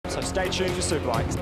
So stay tuned for Superbikes.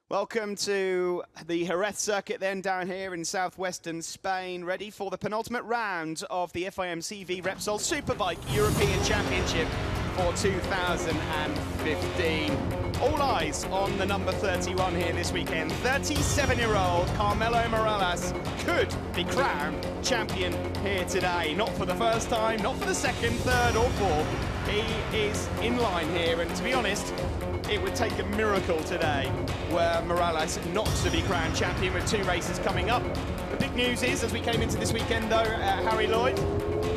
Welcome to the Jerez circuit then down here in southwestern Spain, ready for the penultimate round of the FIM-CV Repsol Superbike European Championship for 2015. All eyes on the number 31 here this weekend. 37-year-old Carmelo Morales could be crowned champion here today. Not for the first time, not for the second, third or fourth. He is in line here, and to be honest, it would take a miracle today were Morales not to be crowned champion with 2 races coming up. The big news is, as we came into this weekend though, Harry Lloyd,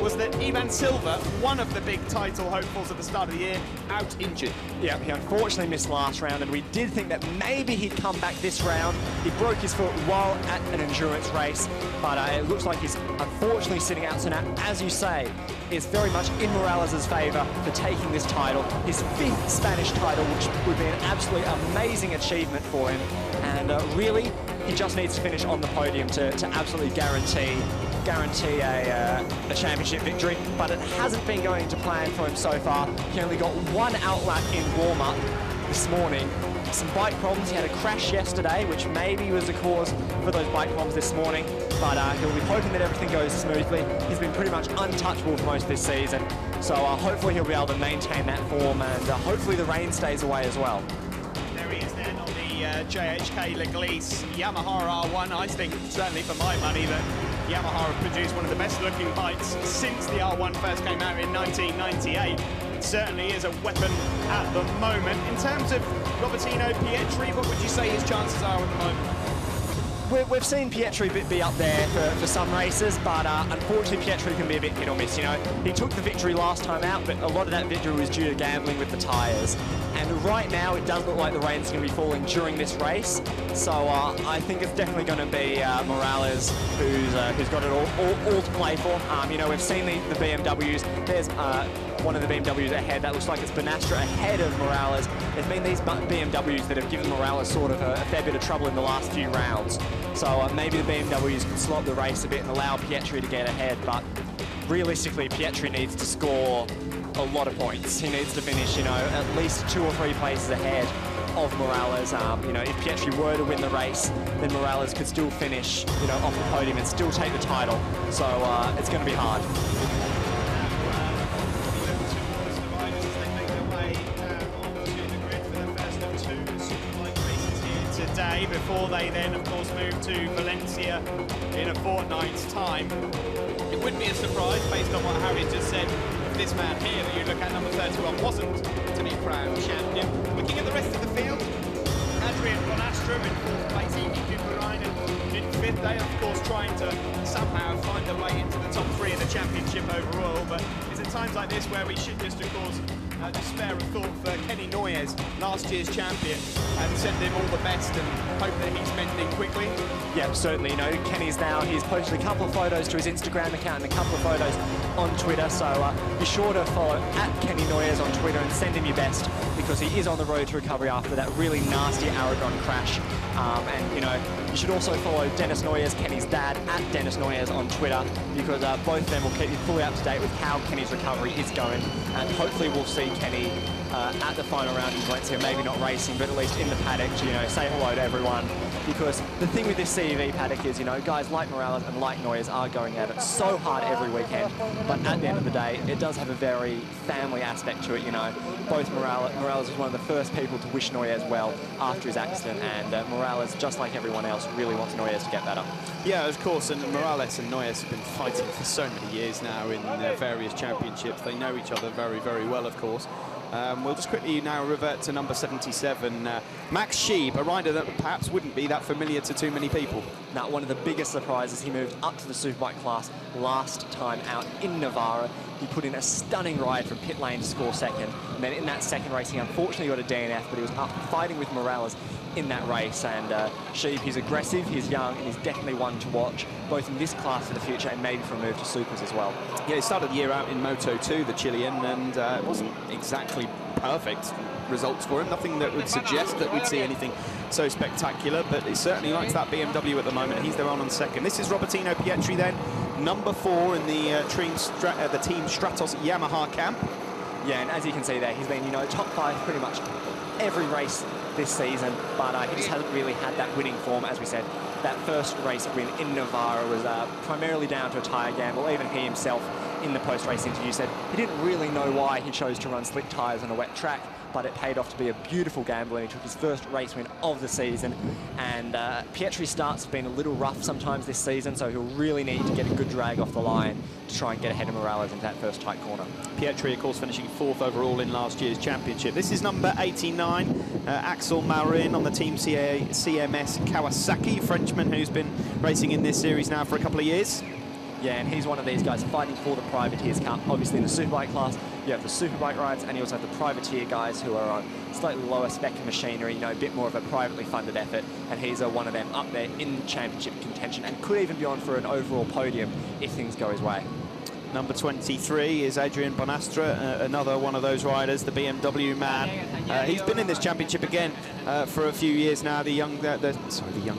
was that Ivan Silva, one of the big title hopefuls at the start of the year, out injured. Yeah, he unfortunately missed last round, and we did think that maybe he'd come back this round. He broke his foot while at an endurance race, but it looks like he's unfortunately sitting out. So now, as you say, is very much in Morales' favour for taking this title, his 5th Spanish title, which would be an absolutely amazing achievement for him. And really, he just needs to finish on the podium to absolutely guarantee a championship victory, but it hasn't been going to plan for him so far. He only got 1 outlap in warm-up this morning. Some bike problems. He had a crash yesterday, which maybe was the cause for those bike problems this morning, but he'll be hoping that everything goes smoothly. He's been pretty much untouchable for most of this season, so hopefully he'll be able to maintain that form, and hopefully the rain stays away as well. There he is then on the JHK Leglise Yamaha R1. I think, certainly for my money, that Yamaha have produced one of the best looking bikes since the R1 first came out in 1998. It certainly is a weapon at the moment. In terms of Robertino Pietri, what would you say his chances are at the moment? We've seen Pietri be up there for some races, but unfortunately Pietri can be a bit hit or miss. You know, he took the victory last time out, but a lot of that victory was due to gambling with the tyres. And right now it does look like the rain's going to be falling during this race, so I think it's definitely going to be Morales who's got it all to play for. You know, we've seen the BMWs. There's one of the BMWs ahead. That looks like it's Benastra ahead of Morales. There's been these BMWs that have given Morales sort of a fair bit of trouble in the last few rounds. So maybe the BMWs can slow up the race a bit and allow Pietri to get ahead, but realistically Pietri needs to score a lot of points. He needs to finish, you know, at least 2 or 3 places ahead of Morales. You know, if Pietri were to win the race, then Morales could still finish, you know, off the podium and still take the title. So it's going to be hard. Today, before they then, of course, move to Valencia in a fortnight's time. It wouldn't be a surprise, based on what Harry just said, if this man here that you look at, number 31, wasn't to be crowned champion. Looking at the rest of the field, Adrian Bonastro in 4th place, Iki Kuparainen in 5th. They, of course, trying to somehow find their way into the top 3 of the championship overall, but it's at times like this where we should just, of course, just spare a thought for Kenny Noyes, last year's champion, and send him all the best and hope that he's mending quickly. Yeah, certainly. You know, he's posted a couple of photos to his Instagram account and a couple of photos on Twitter, so be sure to follow @Kenny Noyes on Twitter and send him your best, because he is on the road to recovery after that really nasty Aragon crash. And, you know, you should also follow Dennis Noyes, Kenny's dad, @Dennis Noyes on Twitter, because both of them will keep you fully up to date with how Kenny's recovery is going, and hopefully we'll see Kenny at the final round in Valencia, maybe not racing, but at least in the paddock to, you know, say hello to everyone. Because the thing with this CEV paddock is, you know, guys like Morales and like Noyes are going at it so hard every weekend, but at the end of the day, it does have a very family aspect to it, you know. Both Morales was one of the first people to wish Noyes well after his accident, and Morales, just like everyone else, really wants Noyes to get better. Yeah, of course, and Morales and Noyes have been fighting for so many years now in their various championships. They know each other very, very well, of course. We'll just quickly now revert to number 77, Max Scheib, a rider that perhaps wouldn't be that familiar to too many people. Now, one of the biggest surprises, he moved up to the Superbike class last time out in Navarra. He put in a stunning ride from pit lane to score second. And then in that second race, he unfortunately got a DNF, but he was up fighting with Morales in that race. And Sheeb, he's aggressive, he's young, and he's definitely one to watch, both in this class for the future and maybe for a move to Supers as well. Yeah, he started the year out in Moto 2, the Chilean, and it wasn't exactly perfect results for him. Nothing that would suggest that we'd see anything so spectacular, but he certainly likes that BMW at the moment. He's there on second. This is Robertino Pietri then, number 4 in the Team Stratos Yamaha camp. Yeah, and as you can see there, he's been, you know, top 5 pretty much every race this season, but he just hasn't really had that winning form. As we said, that first race win in Navarra was primarily down to a tyre gamble. Even he himself in the post-race interview said he didn't really know why he chose to run slick tyres on a wet track, but it paid off to be a beautiful gamble, and he took his first race win of the season. And Pietri's starts have been a little rough sometimes this season, so he'll really need to get a good drag off the line to try and get ahead of Morales into that first tight corner. Pietri, of course, finishing 4th overall in last year's championship. This is number 89, Axel Marin on the Team CMS Kawasaki, Frenchman who's been racing in this series now for a couple of years. Yeah, and he's one of these guys fighting for the Privateers Cup. Obviously, in the Superbike class, you have the Superbike rides, and you also have the Privateer guys who are on slightly lower spec machinery, you know, a bit more of a privately funded effort, and he's one of them up there in championship contention and could even be on for an overall podium if things go his way. Number 23 is Adrian Bonastra, another one of those riders, the BMW man. He's been in this championship again for a few years now. The young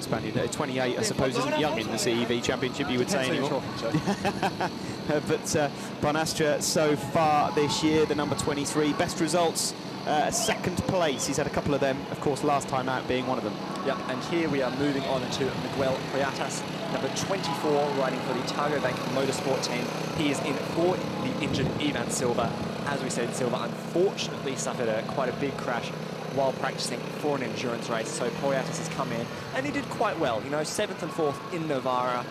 Spaniard, 28, I suppose, isn't young in the CEV championship, you would say anymore. But Bonastra so far this year, the number 23, best results, 2nd place. He's had a couple of them, of course, last time out being one of them. Yep, and here we are moving on to Miguel Priatas, number 24, riding for the Targo Bank Motorsport team. He is in for the injured Ivan Silva. As we said, Silva unfortunately suffered quite a big crash while practicing for an endurance race, so Priatas has come in, and he did quite well. You know, 7th and 4th in Navarra.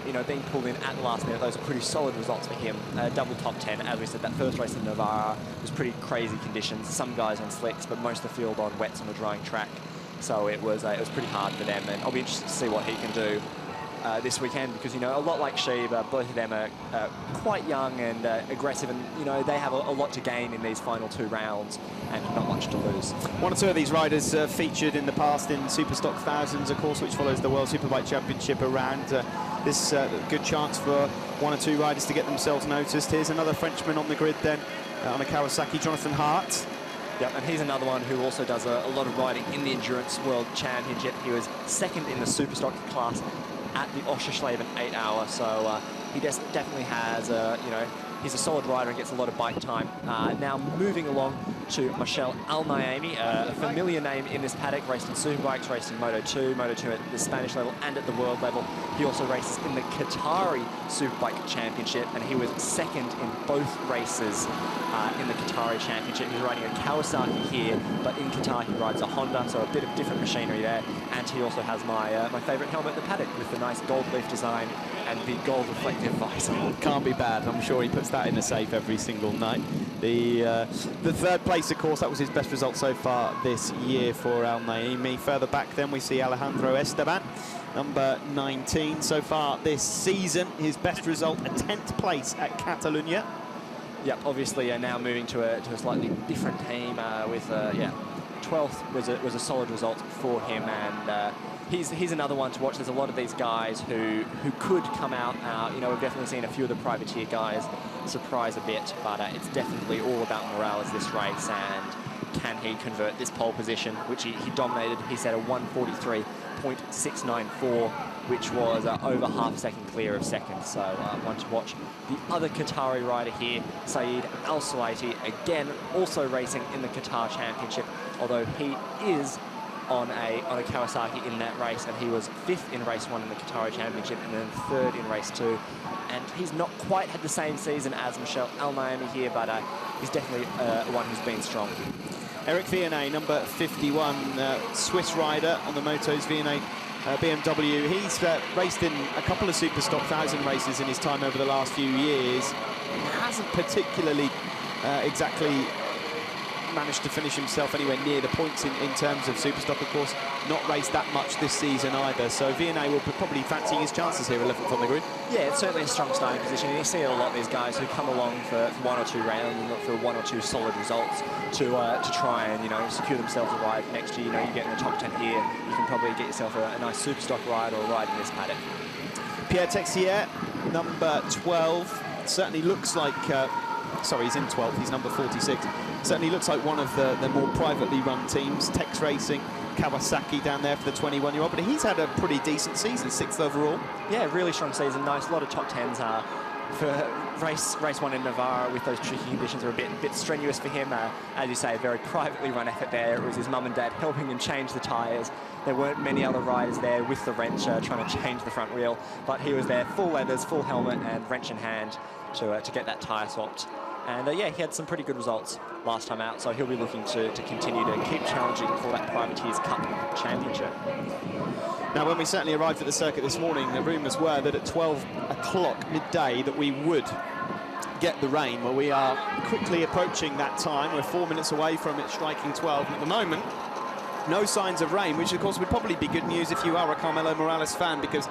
You know, being pulled in at the last minute, those are pretty solid results for him. Double top 10, as we said, that first race in Navarra was pretty crazy conditions. Some guys on slicks, but most of the field on wets on a drying track. So it was pretty hard for them, and I'll be interested to see what he can do this weekend, because, you know, a lot like Sheeb, both of them are quite young and aggressive, and, you know, they have a lot to gain in these final 2 rounds and not much to lose. One or two of these riders featured in the past in Superstock Thousands, of course, which follows the World Superbike Championship around. This good chance for 1 or 2 riders to get themselves noticed. Here's another Frenchman on the grid then, on a Kawasaki, Jonathan Hart. Yep, and he's another one who also does a lot of riding in the Endurance World Championship. He was 2nd in the Superstock class at the Oschersleben 8 Hour, so he definitely has, you know, he's a solid rider and gets a lot of bike time. Now moving along to Michel Al-Naemi, a familiar name in this paddock, raced in Superbikes, raced in Moto 2 at the Spanish level and at the world level. He also races in the Qatari Superbike Championship, and he was 2nd in both races in the Qatari Championship. He's riding a Kawasaki here, but in Qatar he rides a Honda, so a bit of different machinery there. And he also has my favourite helmet, the paddock, with the nice gold leaf design and the gold reflective visor. Can't be bad. I'm sure he puts that in the safe every single night. The 3rd place, of course, that was his best result so far this year for Al-Naemi. Further back then we see Alejandro Esteban, number 19 so far this season. His best result, a 10th place at Catalunya. Yep, obviously now moving to a slightly different team with 12th was a solid result for him, and he's another one to watch. There's a lot of these guys who could come out. You know, we've definitely seen a few of the Privateer guys surprise a bit, but it's definitely all about Morales this race, and can he convert this pole position, which he dominated. He set a 1:43.694, which was over half a second clear of 2nd. So one to watch. The other Qatari rider here, Saeed Al-Sulaiti, again also racing in the Qatar Championship, although he is on a Kawasaki in that race, and he was 5th in race 1 in the Qatari Championship and then 3rd in race 2. And he's not quite had the same season as Michel Al-Naemi here, but he's definitely one who's been strong. Eric Vianney, number 51, Swiss rider on the Motos Vianney BMW. He's raced in a couple of Superstock 1000 races in his time over the last few years. Hasn't particularly exactly managed to finish himself anywhere near the points in terms of Superstock, of course. Not raced that much this season either. So Vianney will be probably fancying his chances here, 11th on the grid. Yeah, it's certainly a strong starting position. You see a lot of these guys who come along for 1 or 2 rounds and look for 1 or 2 solid results to try and, you know, secure themselves a ride next year. You know, you get in the top 10 here, you can probably get yourself a nice Superstock ride or a ride in this paddock. Pierre Texier, number 12, certainly looks like, sorry, he's in 12th, he's number 46. Certainly looks like one of the more privately run teams. Tex Racing, Kawasaki down there for the 21-year-old, but he's had a pretty decent season, 6th overall. Yeah, really strong season, nice, a lot of top 10s for race 1 in Navarra with those tricky conditions are a bit strenuous for him. As you say, a very privately run effort there. It was his mum and dad helping him change the tyres. There weren't many other riders there with the wrench trying to change the front wheel, but he was there, full leathers, full helmet and wrench in hand to get that tyre swapped. And yeah, he had some pretty good results last time out, so he'll be looking to continue to keep challenging for that Privateers Cup Championship. Now, when we certainly arrived at the circuit this morning, the rumours were that at 12 o'clock midday that we would get the rain. Well, we are quickly approaching that time. We're 4 minutes away from it striking 12, and at the moment, no signs of rain, which of course would probably be good news if you are a Carmelo Morales fan, because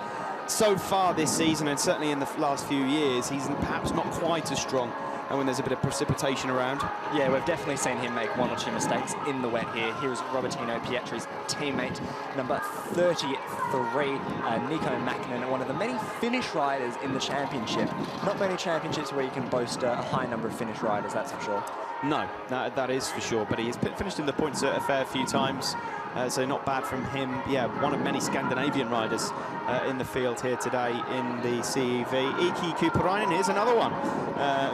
so far this season, and certainly in the last few years, he's perhaps not quite as strong and when there's a bit of precipitation around. Yeah, we've definitely seen him make 1 or 2 mistakes in the wet here. Here is Robertino Pietri's teammate, number 33, Nico Mäkinen, one of the many Finnish riders in the championship. Not many championships where you can boast a high number of Finnish riders, that's for sure. No, that is for sure, but he's finished in the points a fair few times, so not bad from him. Yeah, one of many Scandinavian riders in the field here today in the CEV. Iki Kuparainen, here's another one.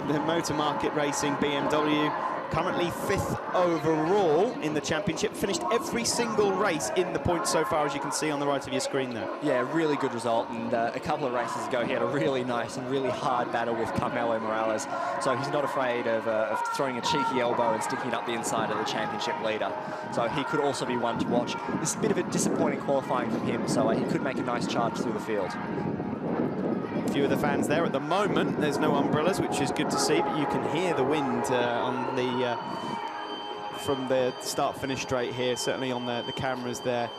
The Motor Market Racing BMW, currently 5th overall in the championship, finished every single race in the points so far, as you can see on the right of your screen there. Yeah, really good result, and a couple of races ago he had a really nice and really hard battle with Carmelo Morales, so he's not afraid of throwing a cheeky elbow and sticking it up the inside of the championship leader. So he could also be one to watch. This is a bit of a disappointing qualifying from him, so he could make a nice charge through the field. A few of the fans there at the moment. There's no umbrellas, which is good to see, but you can hear the wind on the from the start-finish straight here, certainly on the cameras there.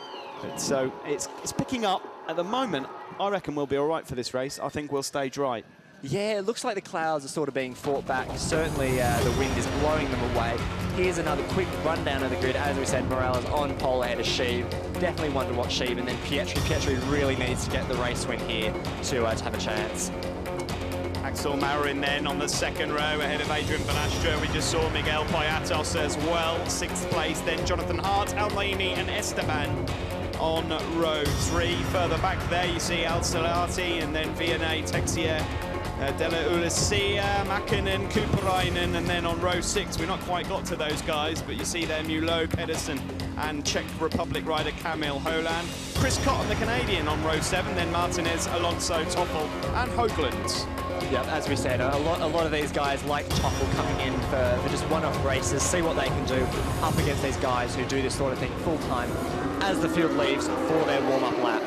But so it's picking up at the moment. I reckon we'll be all right for this race. I think we'll stay dry. Yeah, it looks like the clouds are sort of being fought back. Certainly the wind is blowing them away. Here's another quick rundown of the grid. As we said, Morales on pole ahead of Sheeb. Definitely one to watch Sheeb. And then Pietri. Pietri really needs to get the race win here to have a chance. Axel Marin then on the 2nd row ahead of Adrian Bonastra. We just saw Miguel Payatos as well, 6th place. Then Jonathan Hart, Almaini and Esteban on row 3. Further back there you see Al Salati and then Vianney, Texier, Della Ulissia, Mäkinen, Kuparainen, and then on row 6 we've not quite got to those guys, but you see there Mulot, Pedersen and Czech Republic rider Kamil Holland. Chris Cotton, the Canadian, on row 7, then Martinez, Alonso, Toffel and Hoagland. Yeah, as we said, a lot of these guys like Toffel coming in for just one-off races, see what they can do up against these guys who do this sort of thing full-time as the field leaves for their warm-up lap.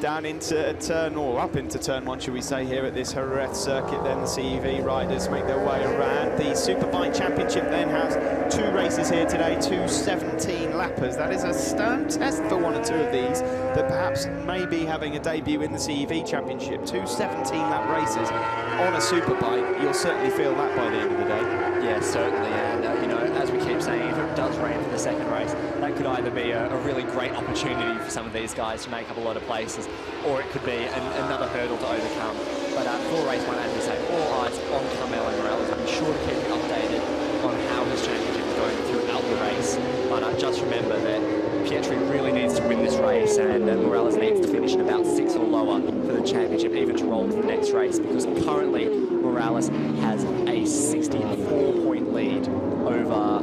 Down into turn, or up into turn 1, should we say, here at this Jerez circuit. Then the CEV riders make their way around. The Superbike Championship then has 2 races here today, 2 17-lappers. That is a stern test for 1 or 2 of these that perhaps may be having a debut in the CEV Championship. 2 17-lap races on a Superbike. You'll certainly feel that by the end of the day. Yeah, certainly, and you know, as we keep saying, if it does rain for the 2nd race, that could either be a really great opportunity for some of these guys to make up a lot of places, or it could be another hurdle to overcome. But for race 1, as we say, all eyes on Carmelo Morales. I'll be sure to keep you updated on how his championship is going throughout the race. But just remember that Pietri really needs to win this race, and Morales needs to finish in about 6 or lower for the championship, even to roll to the next race, because currently Morales has a 64-point lead over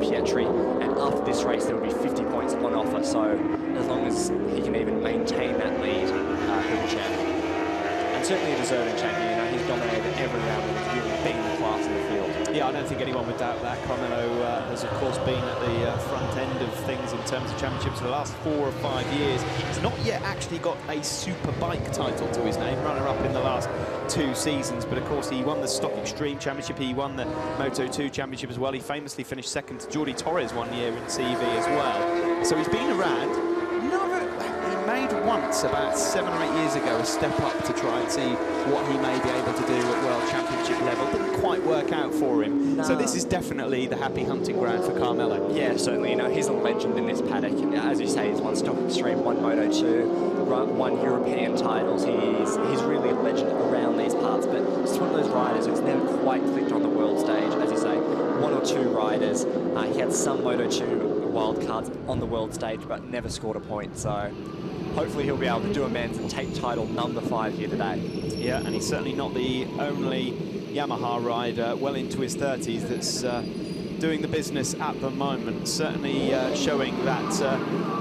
Pietri, and after this race there will be 50 points on offer, so as long as he can even maintain that lead, he'll be champion. And and certainly a deserving champion. You know, he's dominated every round and has really been the class in the field. Yeah, I don't think anyone would doubt that. Carmelo has, of course, been at the front end of things in terms of championships for the last 4 or 5 years. He's not yet actually got a Superbike title to his name, runner-up in the last 2 seasons, but of course he won the Stock Extreme Championship, he won the Moto2 Championship as well. He famously finished second to Jordi Torres 1 year in CV as well. So he's been around. He made once, about 7 or 8 years ago, a step up to try and see what he may be able to do at World Championship level. Didn't quite work out for him. No. So this is definitely the happy hunting ground for Carmelo. Yeah, certainly. You know, he's a legend in this paddock. As you say, he's won Stock Extreme, won Moto2, won European titles. He's really a legend around these parts, but he's one of those riders who's never quite clicked on the world stage. As you say, 1 or 2 riders. He had some Moto2 wildcards on the world stage, but never scored a point. So hopefully he'll be able to do amends and take title number 5 here today. Yeah, and he's certainly not the only Yamaha rider well into his 30s that's doing the business at the moment. Certainly showing that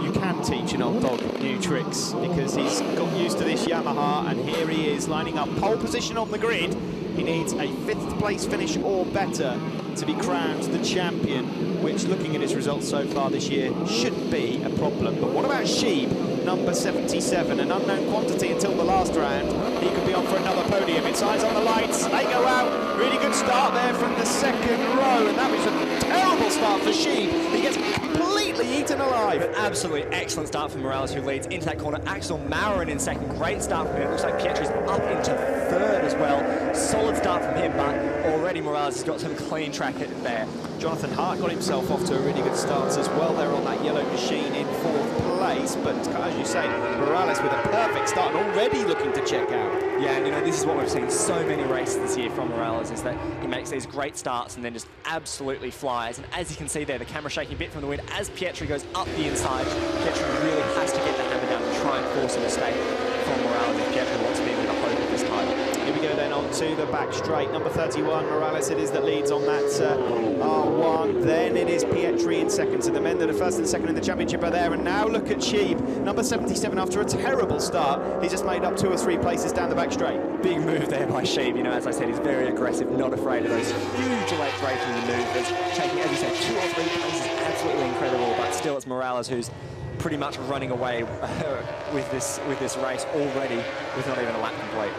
you can teach an old dog new tricks, because he's got used to this Yamaha, and here he is lining up pole position on the grid. He needs a 5th place finish or better to be crowned the champion, which, looking at his results so far this year, shouldn't be a problem. But what about Sheeb, number 77, an unknown quantity until the last round? He could be on for another podium. It's eyes on the lights, they go out. Really good start there from the 2nd row, and that was a terrible start for Sheeb. He gets completely eaten alive. An absolutely excellent start from Morales, who leads into that corner. Axel Maurin in 2nd, great start from him. It looks like Pietri's up into 3rd as well. Solid start from him, but already Morales has got some clean track there. Jonathan Hart got himself off to a really good start as well there on that yellow machine in 4th place, but as you say, Morales with a perfect start and already looking to check out. Yeah, and you know, this is what we've seen so many races this year from Morales, is that he makes these great starts and then just absolutely flies. And as you can see there, the camera shaking a bit from the wind, as Pietri goes up the inside, Pietri really has to get the hammer down and try and force a mistake from Morales if Pietri wants to be able to hope at this title. Here we go then on to the back straight. Number 31, Morales it is that leads on that R1. Then it is Pietri in 2nd. So the men that are 1st and 2nd in the championship are there. And now look at Sheeb, number 77, after a terrible start. He's just made up 2 or 3 places down the back straight. Big move there by Sheeb. You know, as I said, he's very aggressive, not afraid of those huge late braking maneuvers. Taking, as you said, 2 or 3 places, absolutely incredible. But still, it's Morales who's pretty much running away with this race already, with not even a lap complete.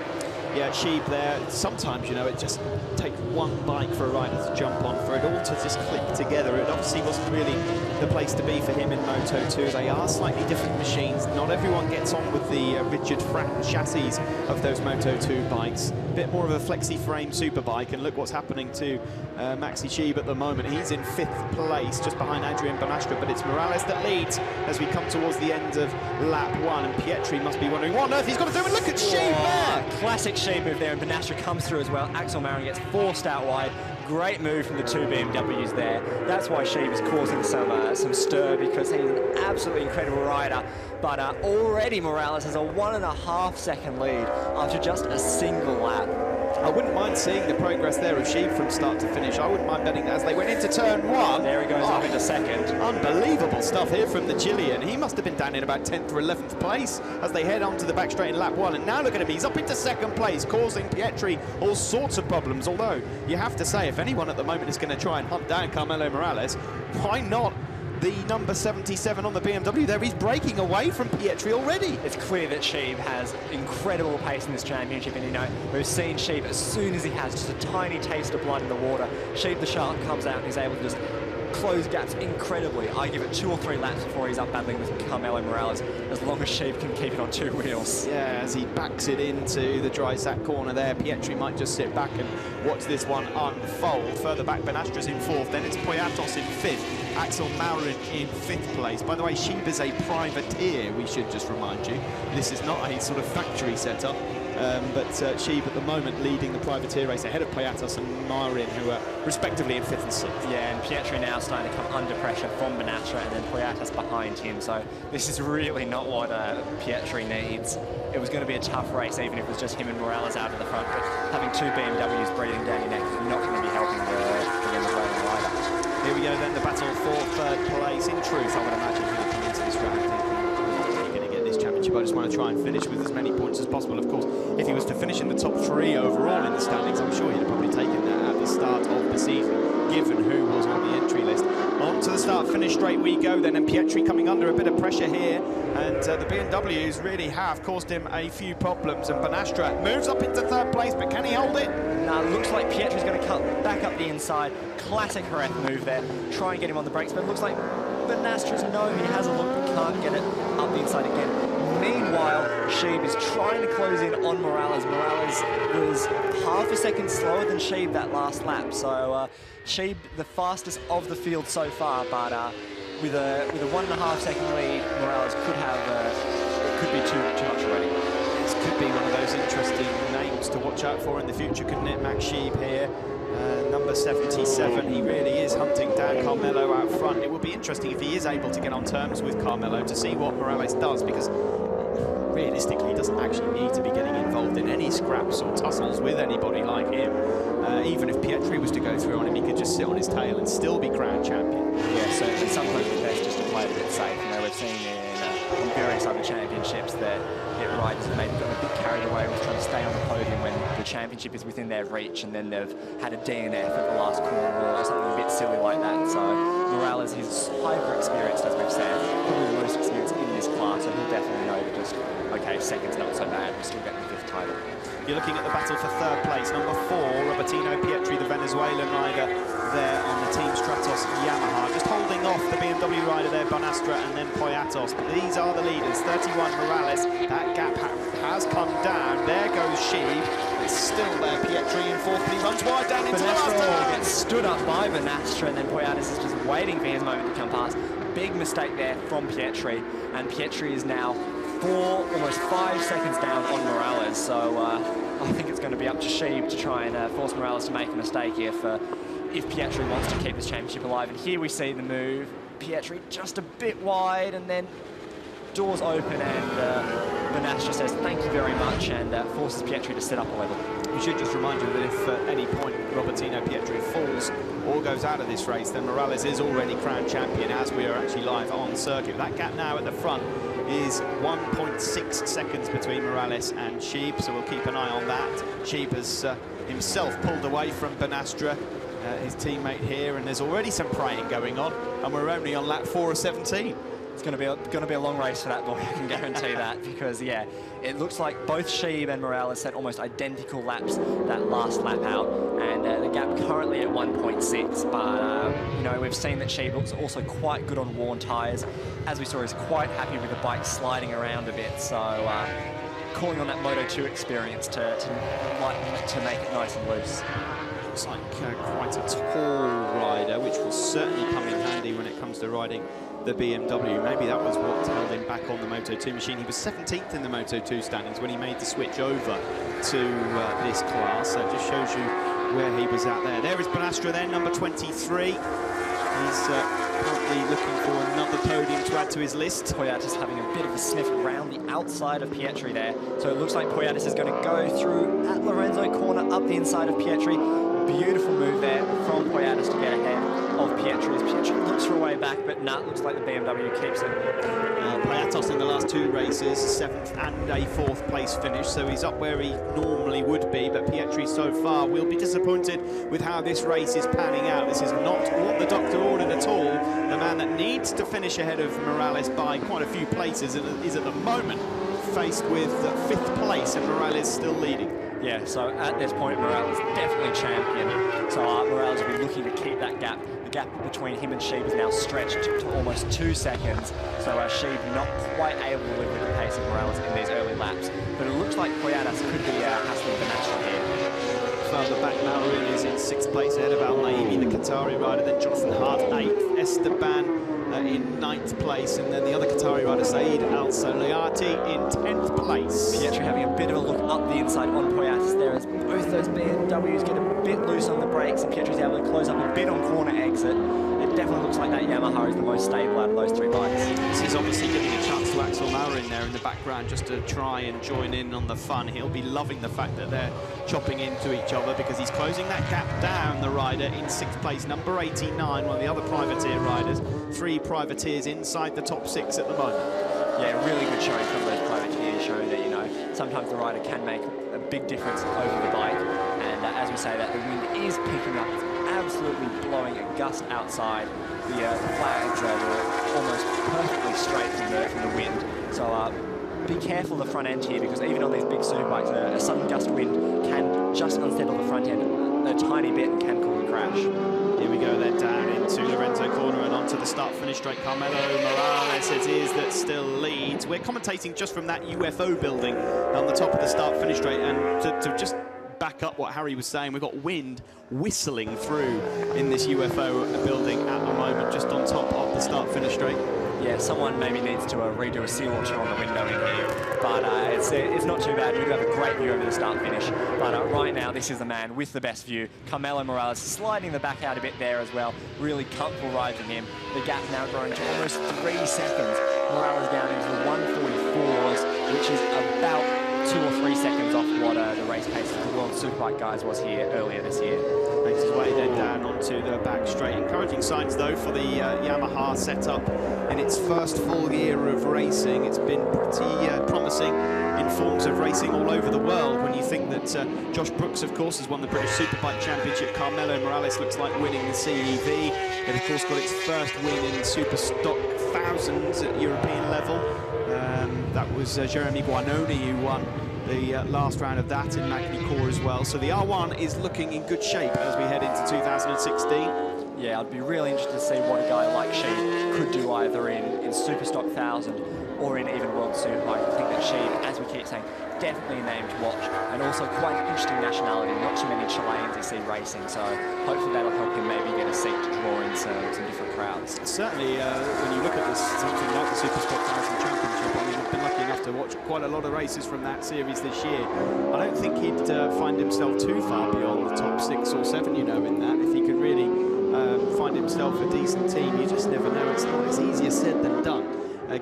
Yeah, Sheeb there, sometimes, you know, it just takes one bike for a rider to jump on, for it all to just click together. It obviously wasn't really the place to be for him in Moto2. They are slightly different machines. Not everyone gets on with the rigid Frat chassis of those Moto2 bikes. A bit more of a flexi frame Superbike, and look what's happening to Maxi Sheeb at the moment. He's in 5th place, just behind Adrian Bonastra, but it's Morales that leads as we come towards the end of lap 1, and Pietri must be wondering what on earth he's got to do. And look at Sheeb there! Classic Sheeb move there, and Bonastra comes through as well. Axel Maurin gets forced out wide. Great move from the 2 BMWs there. That's why Sheeb is causing some stir, because he's an absolutely incredible rider. But already Morales has a 1.5 second lead after just a single lap. I wouldn't mind seeing the progress there of Sheeb from start to finish. I wouldn't mind betting that as they went into turn 1. There he goes up into 2nd. Unbelievable stuff here from the Chilean. He must have been down in about 10th or 11th place as they head on to the back straight in lap 1. And now look at him, he's up into 2nd place, causing Pietri all sorts of problems. Although, you have to say, if anyone at the moment is going to try and hunt down Carmelo Morales, why not the number 77 on the BMW there? He's breaking away from Pietri already. It's clear that Sheeb has incredible pace in this championship, and you know, we've seen Sheeb as soon as he has just a tiny taste of blood in the water. Sheeb the Shark comes out and he's able to just close gaps incredibly. I give it 2 or 3 laps before he's up battling with Carmelo Morales, as long as Sheeb can keep it on 2 wheels. Yeah, as he backs it into the dry sack corner there, Pietri might just sit back and watch this one unfold. Further back, Bonastra's in 4th, then it's Poyatos in 5th. Axel Maurin in 5th place. By the way, Sheeb is a privateer, we should just remind you. This is not a sort of factory setup, but Sheeb at the moment leading the privateer race ahead of Poyatos and Maurin, who are respectively in 5th and 6th. Yeah, and Pietri now starting to come under pressure from Bonastra, and then Poyatos behind him. So this is really not what Pietri needs. It was going to be a tough race, even if it was just him and Morales out of the front. But having 2 BMWs breathing down your neck is not going to be helping the Venezuelan rider. Here we go then, the battle for 3rd place. In truth, I would imagine he'll come into this round thinking, you're going to get this championship championship. I just want to try and finish with as many points as possible. Of course, if he was to finish in the top 3 overall in the standings, I'm sure he'd have probably taken that at the start of the season, given who was on the entry list. On to the start-finish straight we go then, and Pietri coming under a bit of pressure here, and the BMWs really have caused him a few problems, and Bonastra moves up into 3rd place, but can he hold it? No, looks like Pietri's going to cut back up the inside. Classic Jerez move there. Try and get him on the brakes, but it looks like Bonastra's no, he has a look, but can't get it up the inside again. Meanwhile, Sheeb is trying to close in on Morales. Morales was half a second slower than Sheeb that last lap, so Sheeb the fastest of the field so far, but with a 1.5 second lead, Morales could have it could be too much already. This could be one of those interesting names to watch out for in the future, couldn't it? Max Sheeb here, number 77. He really is hunting down Carmelo out front. It will be interesting if he is able to get on terms with Carmelo to see what Morales does, because realistically, he doesn't actually need to be getting involved in any scraps or tussles with anybody like him. Even if Pietri was to go through on him, he could just sit on his tail and still be crowned champion. Yeah, certainly. Sometimes it's best just to play it a bit safe. You know, we've seen in various other championships that riders have maybe gotten a bit carried away with trying to stay on the podium when the championship is within their reach, and then they've had a DNF at the last corner or something a bit silly like that. So Morales is hyper experienced, as we've said, probably the most experienced in this class, and he'll definitely know that just, okay, second's not so bad, we're still getting the 5th title. You're looking at the battle for 3rd place. Number 4, Robertino Pietri, the Venezuelan rider there on the Team Stratos Yamaha. Just holding off the BMW rider there, Bonastra, and then Poyatos. But these are the leaders. 31 Morales. That gap has come down. There goes Sheeb. It's still there, Pietri in 4th, but he runs wide down into the last turn. Gets stood up by Bonastra, and then Poyatos is just waiting for his moment to come past. Big mistake there from Pietri, and Pietri is now almost 5 seconds down on Morales, so I think it's going to be up to Sheeb to try and force Morales to make a mistake if Pietri wants to keep his championship alive. And here we see the move. Pietri just a bit wide, and then doors open, and Bonastra says thank you very much, and forces Pietri to sit up a level. We should just remind you that if at any point Robertino Pietri falls or goes out of this race, then Morales is already crowned champion as we are actually live on circuit. That gap now at the front is 1.6 seconds between Morales and Sheeb, so we'll keep an eye on that. Sheeb has himself pulled away from Bonastra, his teammate here, and there's already some praying going on, and we're only on lap 4 of 17. It's going to be a long race for that boy, I can guarantee that, because yeah, it looks like both Sheeb and Morales set almost identical laps that last lap out, and the gap currently at 1.6. But you know, we've seen that Sheeb looks also quite good on worn tyres. As we saw, he's quite happy with the bike sliding around a bit. So calling on that Moto2 experience to make it nice and loose. Looks like quite a tall rider, which will certainly come in handy when it comes to riding the BMW. Maybe that was what held him back on the Moto2 machine. He was 17th in the Moto2 standings when he made the switch over to this class. So it just shows you where he was at there. There is Bonastra then, number 23. He's currently looking for another podium to add to his list. Poyatos having a bit of a sniff around the outside of Pietri there. So it looks like Poyatos is going to go through at Lorenzo corner up the inside of Pietri. Beautiful move there from Poyatos to get ahead of Pietri. As Pietri looks for a way back, but nah, looks like the BMW keeps it. Poyatos in the last 2 races, 7th and a 4th place finish, so he's up where he normally would be, but Pietri so far will be disappointed with how this race is panning out. This is not what the doctor ordered at all. The man that needs to finish ahead of Morales by quite a few places is at the moment faced with 5th place, and Morales still leading. Yeah, so at this point, Morales is definitely champion. So Morales will be looking to keep that gap. The gap between him and Sheeb is now stretched to almost 2 seconds. So Sheeb not quite able to live with the pace of Morales in these early laps. But it looks like Poyatos could be hassling Bonastra here. Further back, Malrin is in 6th place ahead of Al-Naimi, the Qatari rider. Then Jonathan Hart 8th, Esteban in 9th place, and then the other Qatari rider, Saeed Al-Soliati, in 10th place. Pietri having a bit of a look up the inside on Poyatos there, as both those BMWs get a bit loose on the brakes, and Pietri's able to close up a bit on corner exit. It definitely looks like that Yamaha is the most stable out of those 3 bikes. This is obviously giving a chance to Axel Malrin there in the background just to try and join in on the fun. He'll be loving the fact that they're chopping into each other, because he's closing that gap down, the rider in 6th place, number 89, one of the other privateer riders. 3 privateers inside the top 6 at the moment. Yeah, really good showing from those privateers. sometimes the rider can make a big difference over the bike. And as we say that, the wind is picking up. It's absolutely blowing a gust outside. The flags were almost perfectly straight from the wind. So be careful the front end here, because even on these big superbikes, a sudden gust of wind can just unsettle the front end a tiny bit and can cause a crash. Here we go then down into Lorenzo corner and onto the start-finish straight. Carmelo Morales it is that still leads. We're commentating just from that UFO building on the top of the start-finish straight, and to just back up what Harry was saying, we've got wind whistling through in this UFO building at the moment, just on top of the start-finish straight. Yeah, someone maybe needs to redo a seal or two on the window in here, but it's not too bad. We do have a great view over the start-finish, but right now this is the man with the best view. Carmelo Morales sliding the back out a bit there as well. Really comfortable ride for him. The gap now growing to almost 3 seconds. Morales down into the 144s, which is about 2 or 3 seconds off what the race pace of the World Superbike guys was here earlier this year. Makes his way then down onto the back straight. Encouraging signs though for the Yamaha setup in its first full year of racing. It's been pretty promising in forms of racing all over the world. When you think that Josh Brooks, of course, has won the British Superbike Championship, Carmelo Morales looks like winning the CEV. It, of course, got its first win in Super Stock Thousands at European level. That was Jeremy Guanoni who won the last round of that in Magny Core as well. So the R1 is looking in good shape as we head into 2016. Yeah, I'd be really interested to see what a guy like Sheeb could do either in Super Stock 1000 or in even World Superbike. I think that Sheeb, as we keep saying, definitely a name to watch, and also quite an interesting nationality. Not too many Chileans you see racing, so hopefully that'll help him maybe get a seat to draw in some different crowds. Certainly, when you look at this, something like the Super Stock 1000 Championship, I mean, I've been lucky enough to watch quite a lot of races from that series this year. I don't think he'd find himself too far beyond the top 6 or 7, you know, in that. If he could really find himself a decent team, you just never know. It's not as easier said than done,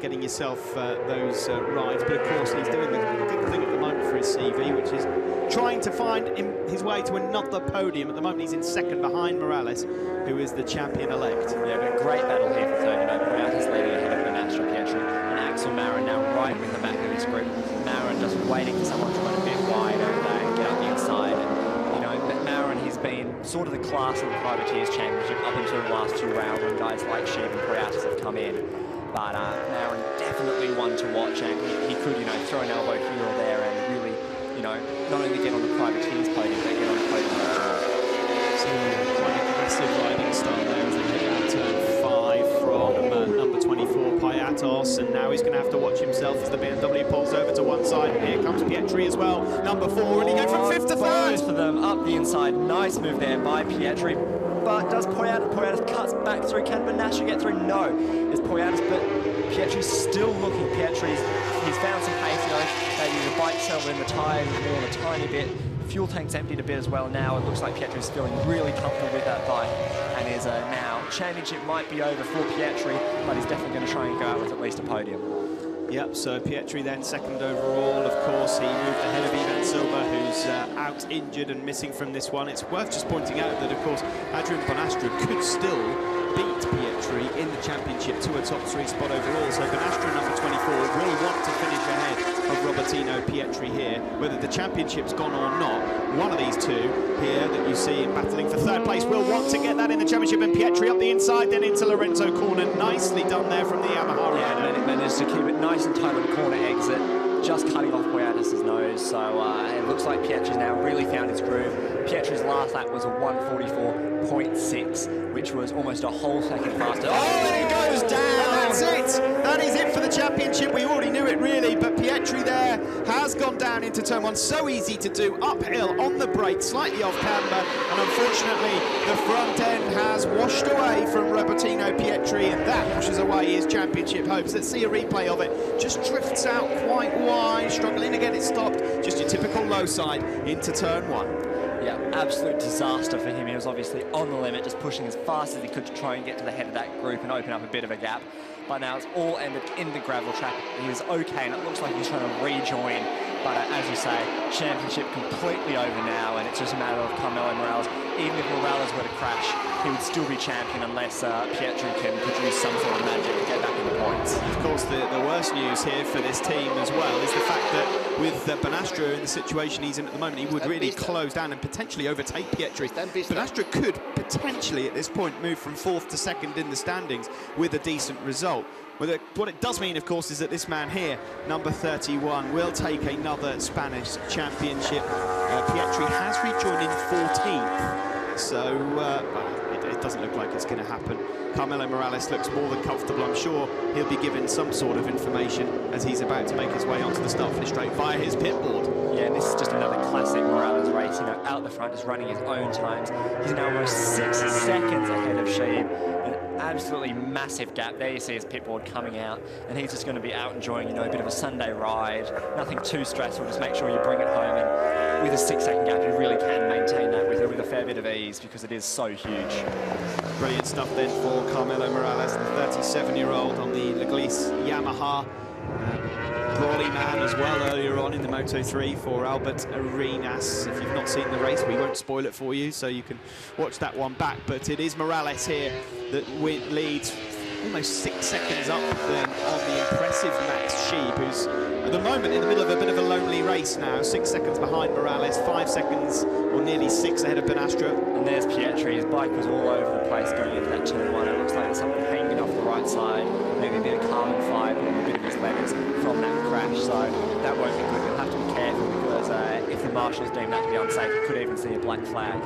getting yourself those rides. But of course, he's doing the good thing at the moment for his CV, which is trying to find his way to another podium. At the moment, he's in second behind Morales, who is the champion-elect. Yeah, but a great battle here for third. You know, Morales leading ahead of Banastra, Pietri, and Axel Marin now right in the back of this group. Marin just waiting for someone to run a bit wide over there and get up the inside. And, you know, Marin, he's been sort of the class of the Privateers Championship up until the last 2 rounds when guys like Sheeb and Priatis have come in. But Marin definitely one to watch, and he could, you know, throw an elbow here or there and really, you know, not only get on the Privateers podium, but get on the podium as well. So quite an aggressive riding style there as they head down turn 5 from number 24, Piatos, and now he's going to have to watch himself as the BMW pulls over to one side. And here comes Pietri as well, number 4, and he goes from 5th to 3rd. Both of them up the inside. Nice move there by Pietri. But does Poyatis cuts back through? Can Banastra get through? No. It's Poyatis, but Pietri's still looking. He's found some pace, you know. Maybe the bike settled in the tyres more a tiny bit. Fuel tank's emptied a bit as well now. It looks like Pietri's feeling really comfortable with that bike. And is now, championship might be over for Pietri, but he's definitely going to try and go out with at least a podium. Yep, so Pietri then second overall. Of course, he moved ahead of Ivan Silva, who's out injured and missing from this one. It's worth just pointing out that, of course, Adrian Bonastra could still beat Pietri in the championship to a top 3 spot overall. So Bonastra, number 24, will want to finish ahead of Robertino Pietri here. Whether the championship's gone or not, one of these two here that you see battling for 3rd place will want to get that in the championship. And Pietri up the inside, then into Lorenzo corner. Nicely done there from the Yamaha rider. Yeah, and managed to keep it nice and tight on the corner exit, just cutting off Poyatis' nose. So it looks like Pietri's now really found his groove. Pietri's last lap was a 144.6, which was almost a whole second faster. Oh, and it goes down! And that's it! That is it for the championship. We already knew it, really, but Pietri there has gone down into turn 1. So easy to do, uphill, on the brake, slightly off camber, and unfortunately, the front end has washed away from Robertino Pietri, and that washes away his championship hopes. Let's see a replay of it. Just drifts out quite wide, struggling to get it stopped. Just your typical low side into turn 1. Yeah, absolute disaster for him. He was obviously on the limit, just pushing as fast as he could to try and get to the head of that group and open up a bit of a gap. But now it's all ended in the gravel trap. He is okay, and it looks like he's trying to rejoin. But as you say, championship completely over now, and it's just a matter of Carmelo Morales. Even if Morales were to crash, he would still be champion unless Pietri can produce some sort of magic to get back in the points. Of course, the worst news here for this team as well is the fact that with Banastra in the situation he's in at the moment, he would really close down and potentially overtake Pietri. Banastra could potentially at this point move from 4th to 2nd in the standings with a decent result. What it does mean, of course, is that this man here, number 31, will take another Spanish championship. Pietri has rejoined in 14th, so it doesn't look like it's going to happen. Carmelo Morales looks more than comfortable. I'm sure he'll be given some sort of information as he's about to make his way onto the start-finish straight via his pit board. Yeah, and this is just another classic Morales race, you know, out the front, just running his own times. He's now almost 6 seconds ahead of Sheeb. An absolutely massive gap. There you see his pit board coming out, and he's just going to be out enjoying, you know, a bit of a Sunday ride. Nothing too stressful, just make sure you bring it home, and with a 6-second gap, you really can maintain that with a fair bit of ease because it is so huge. Brilliant stuff then for Carmelo Morales, the 37-year-old on the Leglise Yamaha. Brawley man as well earlier on in the Moto3 for Albert Arenas. If you've not seen the race, we won't spoil it for you, so you can watch that one back. But it is Morales here that leads almost 6 seconds up then on the impressive Max Sheeb, who's at the moment in the middle of a bit of a lonely race now. 6 seconds behind Morales, 5 seconds or nearly 6 ahead of Banastra. And there's Pietri. His bike was all over the place going into that turn 1. It looks like there's something hanging off the right side, maybe a bit of carbon fibre and a bit of his letters from that crash, so that won't be good. You'll have to be careful because if the marshals deem that to be unsafe, you could even see a black flag.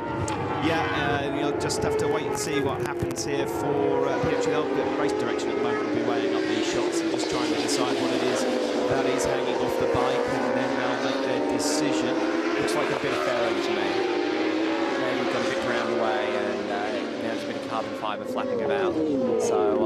Yeah, you'll just have to wait and see what happens here for Pietri. The race direction at the moment will be weighing up these shots and just trying to decide what it is that is hanging off the bike, and then they'll make their decision. Looks like a bit of fairing to me. Maybe got a bit ground away, and there's a bit of carbon fibre flapping about. So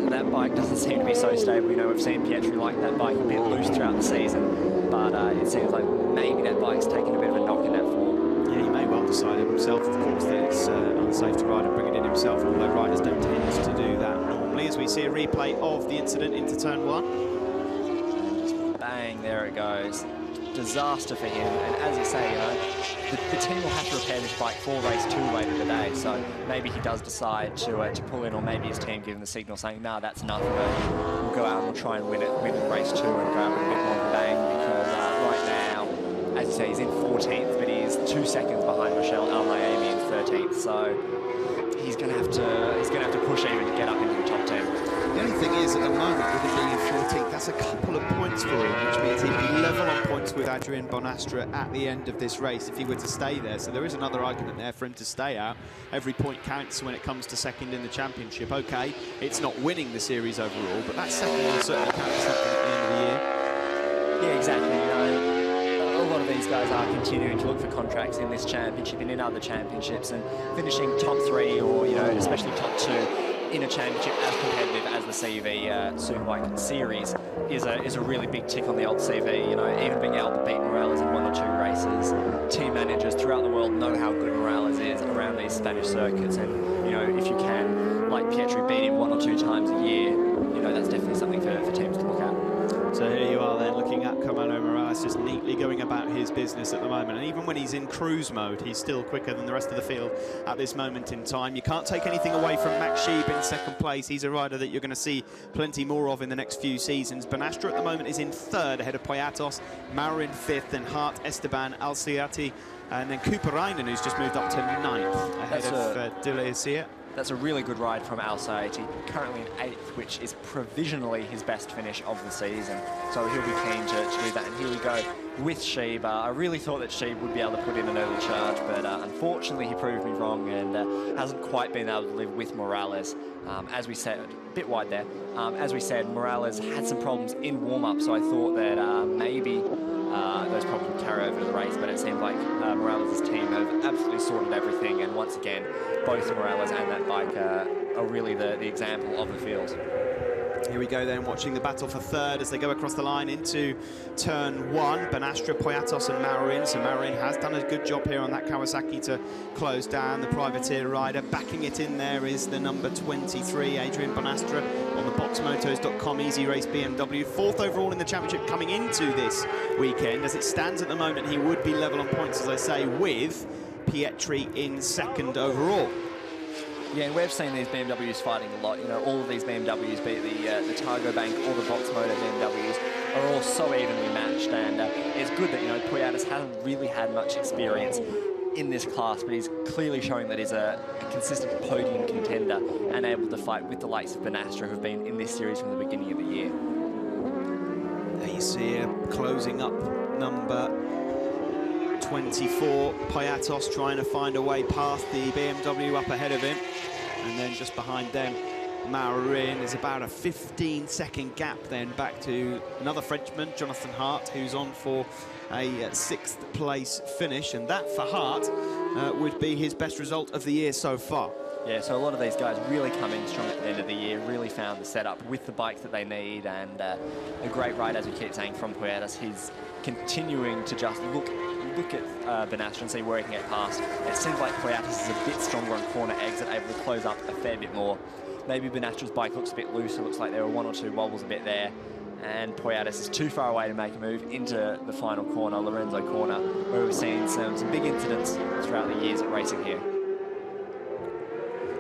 that bike doesn't seem to be so stable. You know, we've seen Pietri like that bike a bit loose throughout the season, but it seems like maybe that bike's taking a bit of a knock in that form. Yeah, he may well decide himself, of course, that it's unsafe to ride and bring it in himself, although riders don't tend to do that normally, as we see a replay of the incident into turn 1. And just bang, there it goes. Disaster for him, and as you say, you know, the team will have to repair this bike for race 2 later today, so maybe he does decide to pull in, or maybe his team give him the signal saying, nah, that's enough of it. We'll go out and we'll try and win race 2 and go out with a bit more of a bang, because right now, as you say, he's in 14th, but he's 2 seconds behind Michel Al-Naemi in 13th, so he's going to have to push even to get up into the top 10. The only thing is, at the moment, with him being in 14th, that's a couple of points for him, which means he'd be level on points with Adrian Bonastra at the end of this race if he were to stay there. So there is another argument there for him to stay out. Every point counts when it comes to second in the championship. OK, it's not winning the series overall, but that second will certainly count for something at the end of the year. Yeah, exactly. You know, a lot of these guys are continuing to look for contracts in this championship and in other championships, and finishing top 3 or, you know, especially top 2 in a championship as competitive as the CV Superbike series is a really big tick on the old CV. You know, even being able to beat Morales in 1 or 2 races. Team managers throughout the world know how good Morales is around these Spanish circuits, and you know, if you can, like Pietri, beat him 1 or 2 times a year, you know, that's definitely something for teams to look at. So here you are then, looking at Carmelo Morales just neatly going about his business at the moment. And even when he's in cruise mode, he's still quicker than the rest of the field at this moment in time. You can't take anything away from Max Sheeb in 2nd place. He's a rider that you're going to see plenty more of in the next few seasons. Banastra at the moment is in 3rd, ahead of Poyatos, Marin 5th, and Hart, Esteban, Alciati, and then Kuparainen, who's just moved up to 9th, ahead of Dulacia. That's a really good ride from Alciati, currently in 8th, which is provisionally his best finish of the season. So he'll be keen to do that. And here we go with Sheeb. I really thought that Sheeb would be able to put in an early charge, but unfortunately he proved me wrong and hasn't quite been able to live with Morales. As we said, a bit wide there. As we said, Morales had some problems in warm-up, so I thought that maybe those problems would carry over to the race, but it seems like Morales' team have absolutely sorted everything, and once again, both Morales and that bike are really the example of the field. Here we go then, watching the battle for 3rd as they go across the line into turn 1. Banastra, Poyatos and Marin. So Marin has done a good job here on that Kawasaki to close down the privateer rider. Backing it in there is the number 23, Adrian Bonastra, on the boxmotos.com Easy Race BMW. 4th overall in the championship coming into this weekend. As it stands at the moment, he would be level on points, as I say, with Pietri in 2nd overall. Yeah, and we've seen these BMWs fighting a lot. You know, all of these BMWs, be it the Targo Bank or the Box Motor BMWs, are all so evenly matched. And it's good that, you know, Poyatis hasn't really had much experience in this class, but he's clearly showing that he's a consistent podium contender and able to fight with the likes of Bonastra, who've been in this series from the beginning of the year. There you see him closing up number 24, Poyatos trying to find a way past the BMW up ahead of him. And then just behind them, Marin. Is about a 15-second gap then back to another Frenchman, Jonathan Hart, who's on for a 6th place finish. And that, for Hart, would be his best result of the year so far. Yeah, so a lot of these guys really come in strong at the end of the year, really found the setup with the bikes that they need, and a great ride, as we keep saying, from Poyatis. He's continuing to just look at Bonastra and see where he can get past. It seems like Poyatis is a bit stronger on corner exit, able to close up a fair bit more. Maybe Bonastra's bike looks a bit loose. It looks like there were 1 or 2 wobbles a bit there. And Poyatis is too far away to make a move into the final corner, Lorenzo corner, where we've seen some big incidents throughout the years at racing here.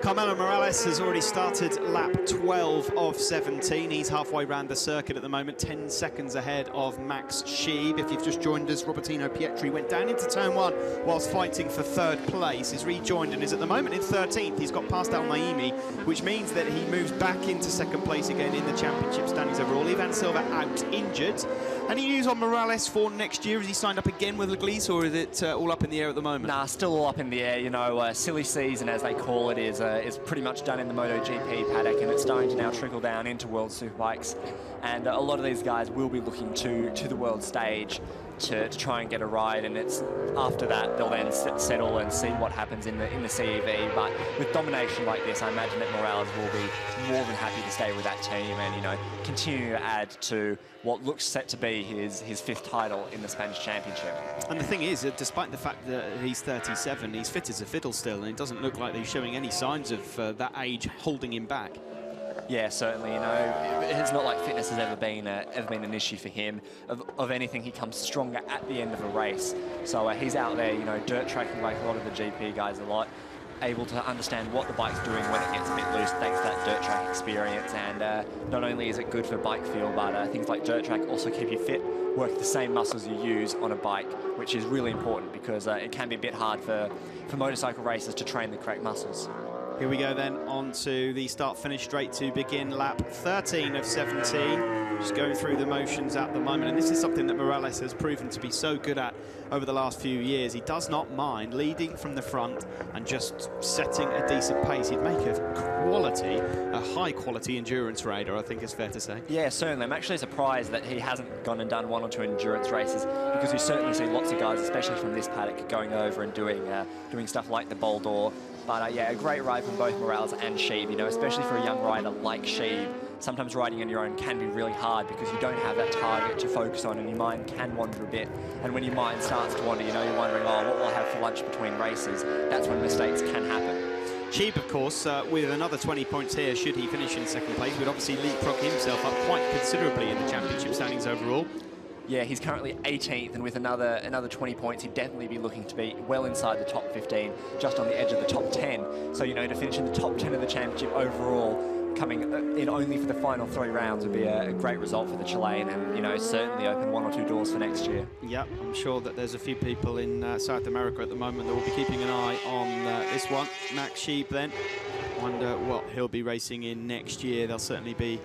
Carmelo Morales has already started lap 12 of 17. He's halfway around the circuit at the moment, 10 seconds ahead of Max Scheib. If you've just joined us, Robertino Pietri went down into turn 1 whilst fighting for 3rd place. He's rejoined and is at the moment in 13th. He's got past Al Naimi, which means that he moves back into 2nd place again in the championship standings overall. Ivan Silva out injured. Any news on Morales for next year? Has he signed up again with Leglise, or is it all up in the air at the moment? Nah, still all up in the air. You know, silly season, as they call it, is pretty much done in the MotoGP paddock, and it's starting to now trickle down into World Superbikes. And a lot of these guys will be looking to the world stage to try and get a ride, and it's after that they'll then settle and see what happens in the CEV. But with domination like this, I imagine that Morales will be more than happy to stay with that team and, you know, continue to add to what looks set to be his 5th title in the Spanish Championship. And the thing is, despite the fact that he's 37, he's fit as a fiddle still, and it doesn't look like he's showing any signs of that age holding him back. Yeah, certainly. You know, it's not like fitness has ever been an issue for him. Of anything, he comes stronger at the end of a race. So he's out there, you know, dirt tracking like a lot of the GP guys a lot, able to understand what the bike's doing when it gets a bit loose thanks to that dirt track experience. And not only is it good for bike feel, but things like dirt track also keep you fit, work the same muscles you use on a bike, which is really important because it can be a bit hard for motorcycle racers to train the correct muscles. Here we go then on to the start-finish straight to begin lap 13 of 17. Just going through the motions at the moment, and this is something that Morales has proven to be so good at over the last few years. He does not mind leading from the front and just setting a decent pace. He'd make a high-quality endurance rider, I think it's fair to say. Yeah, certainly. I'm actually surprised that he hasn't gone and done 1 or 2 endurance races, because we certainly see lots of guys, especially from this paddock, going over and doing stuff like the Bol d'Or. But yeah, a great ride from both Morales and Scheib, you know, especially for a young rider like Scheib. Sometimes riding on your own can be really hard because you don't have that target to focus on, and your mind can wander a bit. And when your mind starts to wander, you know, you're wondering, oh, what will I have for lunch between races? That's when mistakes can happen. Scheib, of course, with another 20 points here, should he finish in 2nd place, would obviously leapfrog himself up quite considerably in the championship standings overall. Yeah, he's currently 18th, and with another 20 points, he'd definitely be looking to be well inside the top 15, just on the edge of the top 10. So, you know, to finish in the top 10 of the championship overall, coming in only for the final 3 rounds, would be a great result for the Chilean, and, you know, certainly open 1 or 2 doors for next year. Yep, I'm sure that there's a few people in South America at the moment that will be keeping an eye on this one. Max Scheib then. Wonder what he'll be racing in next year. There'll certainly be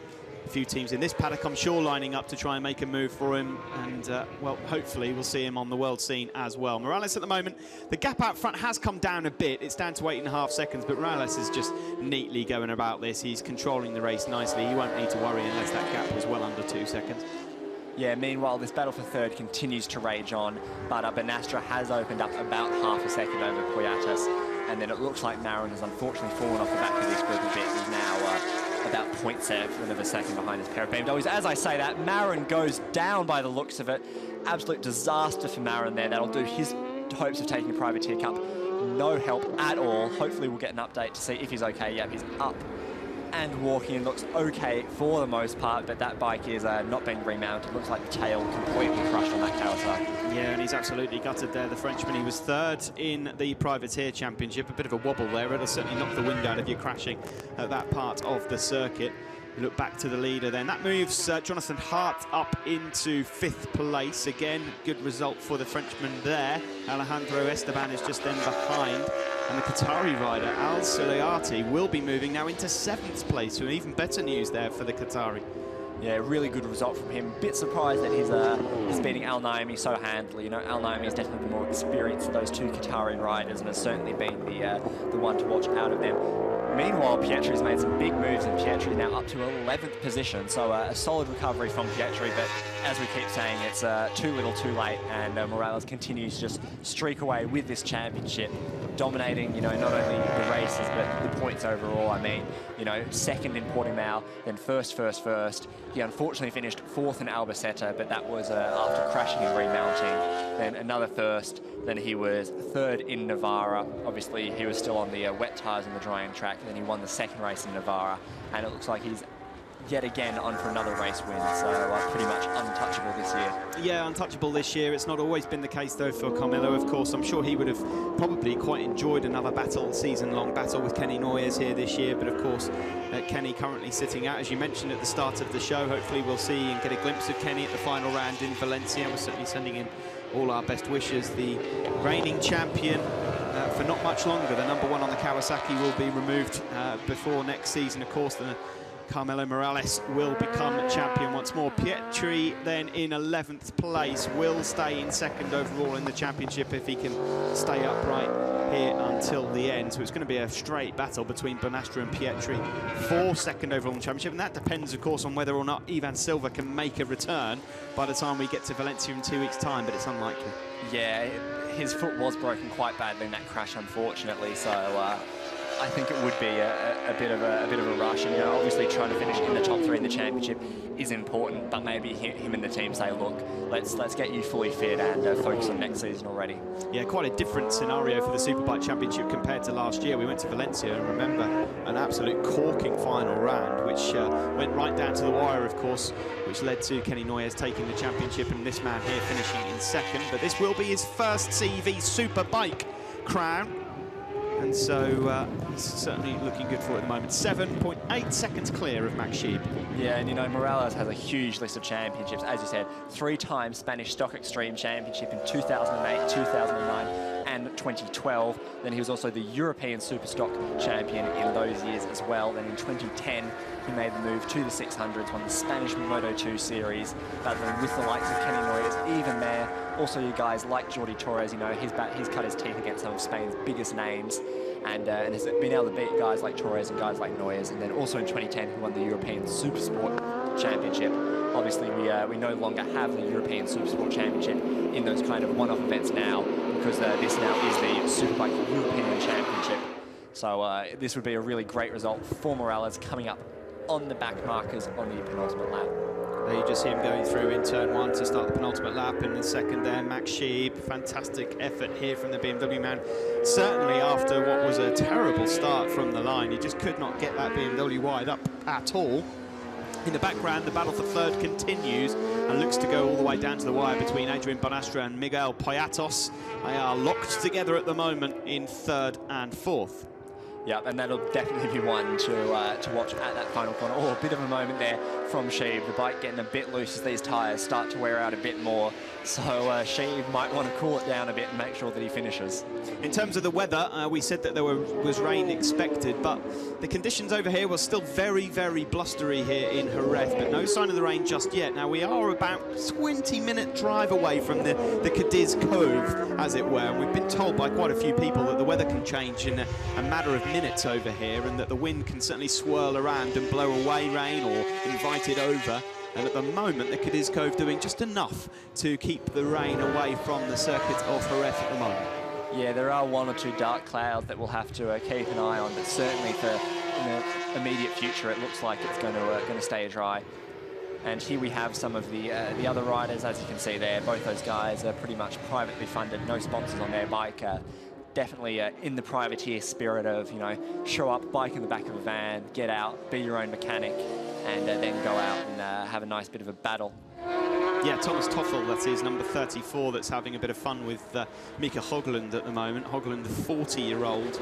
a few teams in this paddock, I'm sure, lining up to try and make a move for him, and well, hopefully we'll see him on the world scene as well. Morales at the moment, the gap out front has come down a bit. It's down to 8.5 seconds, but Morales is just neatly going about this. He's controlling the race nicely. He won't need to worry unless that gap was well under 2 seconds. Yeah, meanwhile, this battle for 3rd continues to rage on, but Bonastra has opened up about half a second over Poyatis, and then it looks like Marin has unfortunately fallen off the back of this group a bit. He's now about 0.7 of a second behind his pair of BMWs. As I say that, Marin goes down by the looks of it. Absolute disaster for Marin there. That'll do his hopes of taking a Privateer Cup no help at all. Hopefully we'll get an update to see if he's okay. Yep, he's up and walking and looks okay for the most part, but that bike is not being remounted. Looks like the tail completely crushed on that Kawasaki. Yeah, and he's absolutely gutted there, the Frenchman. He was third in the Privateer Championship. A bit of a wobble there. It'll certainly knock the wind out of you crashing at that part of the circuit. You look back to the leader then. That moves Jonathan Hart up into 5th place. Again, good result for the Frenchman there. Alejandro Esteban is just then behind. And the Qatari rider, Al Sulayati, will be moving now into 7th place. So even better news there for the Qatari. Yeah, really good result from him. Bit surprised that he's beating Al Naimi so handily. You know, Al Naimi is definitely the more experienced of those 2 Qatari riders and has certainly been the one to watch out of them. Meanwhile, Pietri's made some big moves, and Pietri now up to 11th position. So a solid recovery from Pietri, but as we keep saying, it's too little, too late, and Morales continues to just streak away with this championship, dominating, you know, not only the races, but the points overall. I mean, you know, 2nd in Portimao, then first. He unfortunately finished 4th in Albacete, but that was after crashing and remounting. Then another 1st. Then he was 3rd in Navarra. Obviously, he was still on the wet tyres on the drying track. Then he won the 2nd race in Navarra, and it looks like he's yet again on for another race win, so pretty much untouchable this year. Yeah, untouchable this year. It's not always been the case, though, for Carmelo, of course. I'm sure he would have probably quite enjoyed another battle, season-long battle with Kenny Noyes here this year, but of course, Kenny currently sitting out. As you mentioned at the start of the show, hopefully we'll see and get a glimpse of Kenny at the final round in Valencia. We're certainly sending him all our best wishes. The reigning champion for not much longer. The #1 on the Kawasaki will be removed before next season, of course. Carmelo Morales will become champion once more. Pietri then in 11th place, will stay in 2nd overall in the championship if he can stay upright here until the end. So it's going to be a straight battle between Bonastra and Pietri for 2nd overall in the championship, and that depends, of course, on whether or not Ivan Silva can make a return by the time we get to Valencia in 2 weeks' time, but it's unlikely. Yeah, his foot was broken quite badly in that crash, unfortunately, so I think it would be a bit of a rush, and you know, obviously trying to finish in the top 3 in the championship is important, but maybe him and the team say, look, let's get you fully fit and focus on next season already. Yeah, quite a different scenario for the Superbike Championship compared to last year. We went to Valencia and remember an absolute corking final round, which went right down to the wire, of course, which led to Kenny Noyes taking the championship and this man here finishing in 2nd. But this will be his first CV Superbike crown. And so he's certainly looking good for it at the moment. 7.8 seconds clear of Max Scheib. Yeah, and you know, Morales has a huge list of championships. As you said, 3-time Spanish Stock Extreme Championship in 2008, 2009, and 2012. Then he was also the European Superstock champion in those years as well. Then in 2010, he made the move to the 600s, won the Spanish Moto2 series, battling with the likes of Kenny Noyes, even there. Also, you guys like Jordi Torres, you know, he's cut his teeth against some of Spain's biggest names, and has been able to beat guys like Torres and guys like Noyes. And then also in 2010, he won the European Supersport Championship. Obviously, we no longer have the European Supersport Championship in those kind of one-off events now, because this now is the Superbike European Championship. So this would be a really great result for Morales coming up on the back markers on the penultimate lap. There you just see him going through in turn 1 to start the penultimate lap, and in 2nd there, Max Scheib. Fantastic effort here from the BMW man. Certainly after what was a terrible start from the line, he just could not get that BMW wide up at all. In the background, the battle for 3rd continues and looks to go all the way down to the wire between Adrian Bonastra and Miguel Poyatos. They are locked together at the moment in 3rd and 4th. Yeah, and that'll definitely be one to watch at that final corner. Oh, a bit of a moment there from Scheib. The bike getting a bit loose as these tyres start to wear out a bit more. So Scheib might want to cool it down a bit and make sure that he finishes. In terms of the weather, we said that there was rain expected, but the conditions over here were still very, very blustery here in Jerez, but no sign of the rain just yet. Now, we are about 20-minute drive away from the Cadiz Cove, as it were, and we've been told by quite a few people that the weather can change in a matter of minutes over here, and that the wind can certainly swirl around and blow away rain or invite it over. And at the moment, the Cadiz Cove doing just enough to keep the rain away from the circuit of Jerez at the moment. Yeah, there are 1 or 2 dark clouds that we'll have to keep an eye on, but certainly for in the immediate future, it looks like it's going to stay dry. And here we have some of the other riders, as you can see there. Both those guys are pretty much privately funded, no sponsors on their bike. definitely in the privateer spirit of, you know, show up, bike in the back of a van, get out, be your own mechanic, and then go out and have a nice bit of a battle. Yeah, Thomas Toffel, that is number 34, that's having a bit of fun with Mika Hogland at the moment. Hogland, the 40-year-old,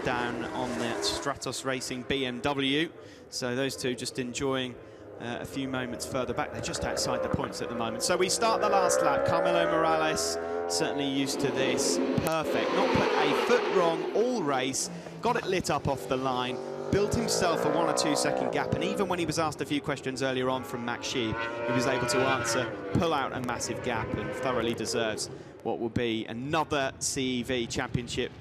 down on the Stratos Racing BMW. So those two just enjoying a few moments further back. They're just outside the points at the moment. So we start the last lap. Carmelo Morales, certainly used to this. Perfect. Not put a foot wrong all race. Got it lit up off the line. Built himself a 1 or 2 second gap, and even when he was asked a few questions earlier on from Max Sheeb, he was able to answer, pull out a massive gap, and thoroughly deserves what will be another CEV championship.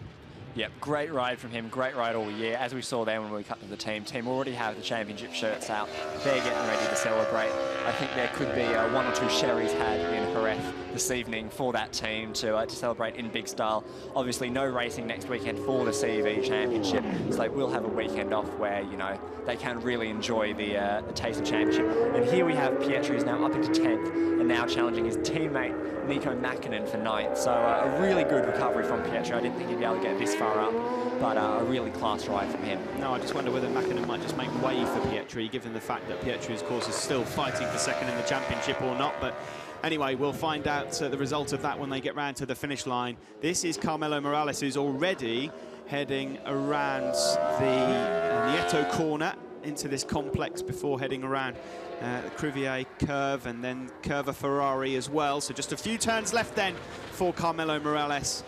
Yep, great ride from him, great ride all year. As we saw there when we cut to the team already have the championship shirts out. They're getting ready to celebrate. I think there could be 1 or 2 sherries had in Jerez this evening for that team to celebrate in big style. Obviously, no racing next weekend for the CEV Championship, so they will have a weekend off where, you know, they can really enjoy the taste of championship. And here we have Pietri, who's now up into 10th and now challenging his teammate Nico Mäkinen for 9th. So a really good recovery from Pietri. I didn't think he'd be able to get this far up, but a really class ride from him. No, I just wonder whether Mäkinen might just make way for Pietri, given the fact that Pietri, of course, is still fighting for second in the championship or not. But anyway, we'll find out the result of that when they get round to the finish line. This is Carmelo Morales, who's already heading around the Nieto corner into this complex before heading around the Crivier curve and then Curva Ferrari as well. So just a few turns left then for Carmelo Morales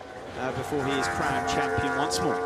before he is crowned champion once more.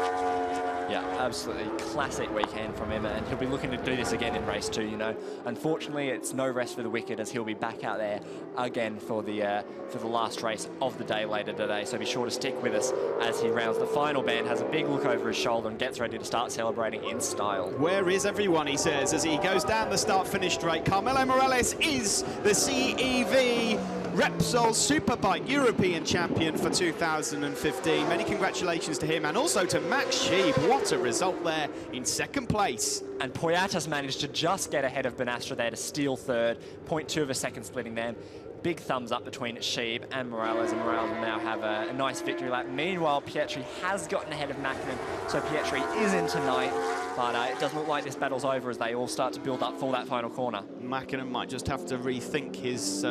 Yeah, absolutely classic weekend from him, and he'll be looking to do this again in race 2, you know. Unfortunately, it's no rest for the wicked, as he'll be back out there again for the last race of the day later today. So be sure to stick with us as he rounds the final bend, has a big look over his shoulder and gets ready to start celebrating in style. Where is everyone, he says, as he goes down the start-finish straight. Carmelo Morales is the CEV Repsol Superbike European champion for 2015. Many congratulations to him and also to Max Sheeb. What a result there in second place. And Poyatas managed to just get ahead of Bonastra there to steal third. 0.2 of a second splitting them. Big thumbs up between Sheeb and Morales will now have a nice victory lap. Meanwhile, Pietri has gotten ahead of Mäkinen, so Pietri is into 9th, but it doesn't look like this battle's over as they all start to build up for that final corner. Mäkinen might just have to rethink his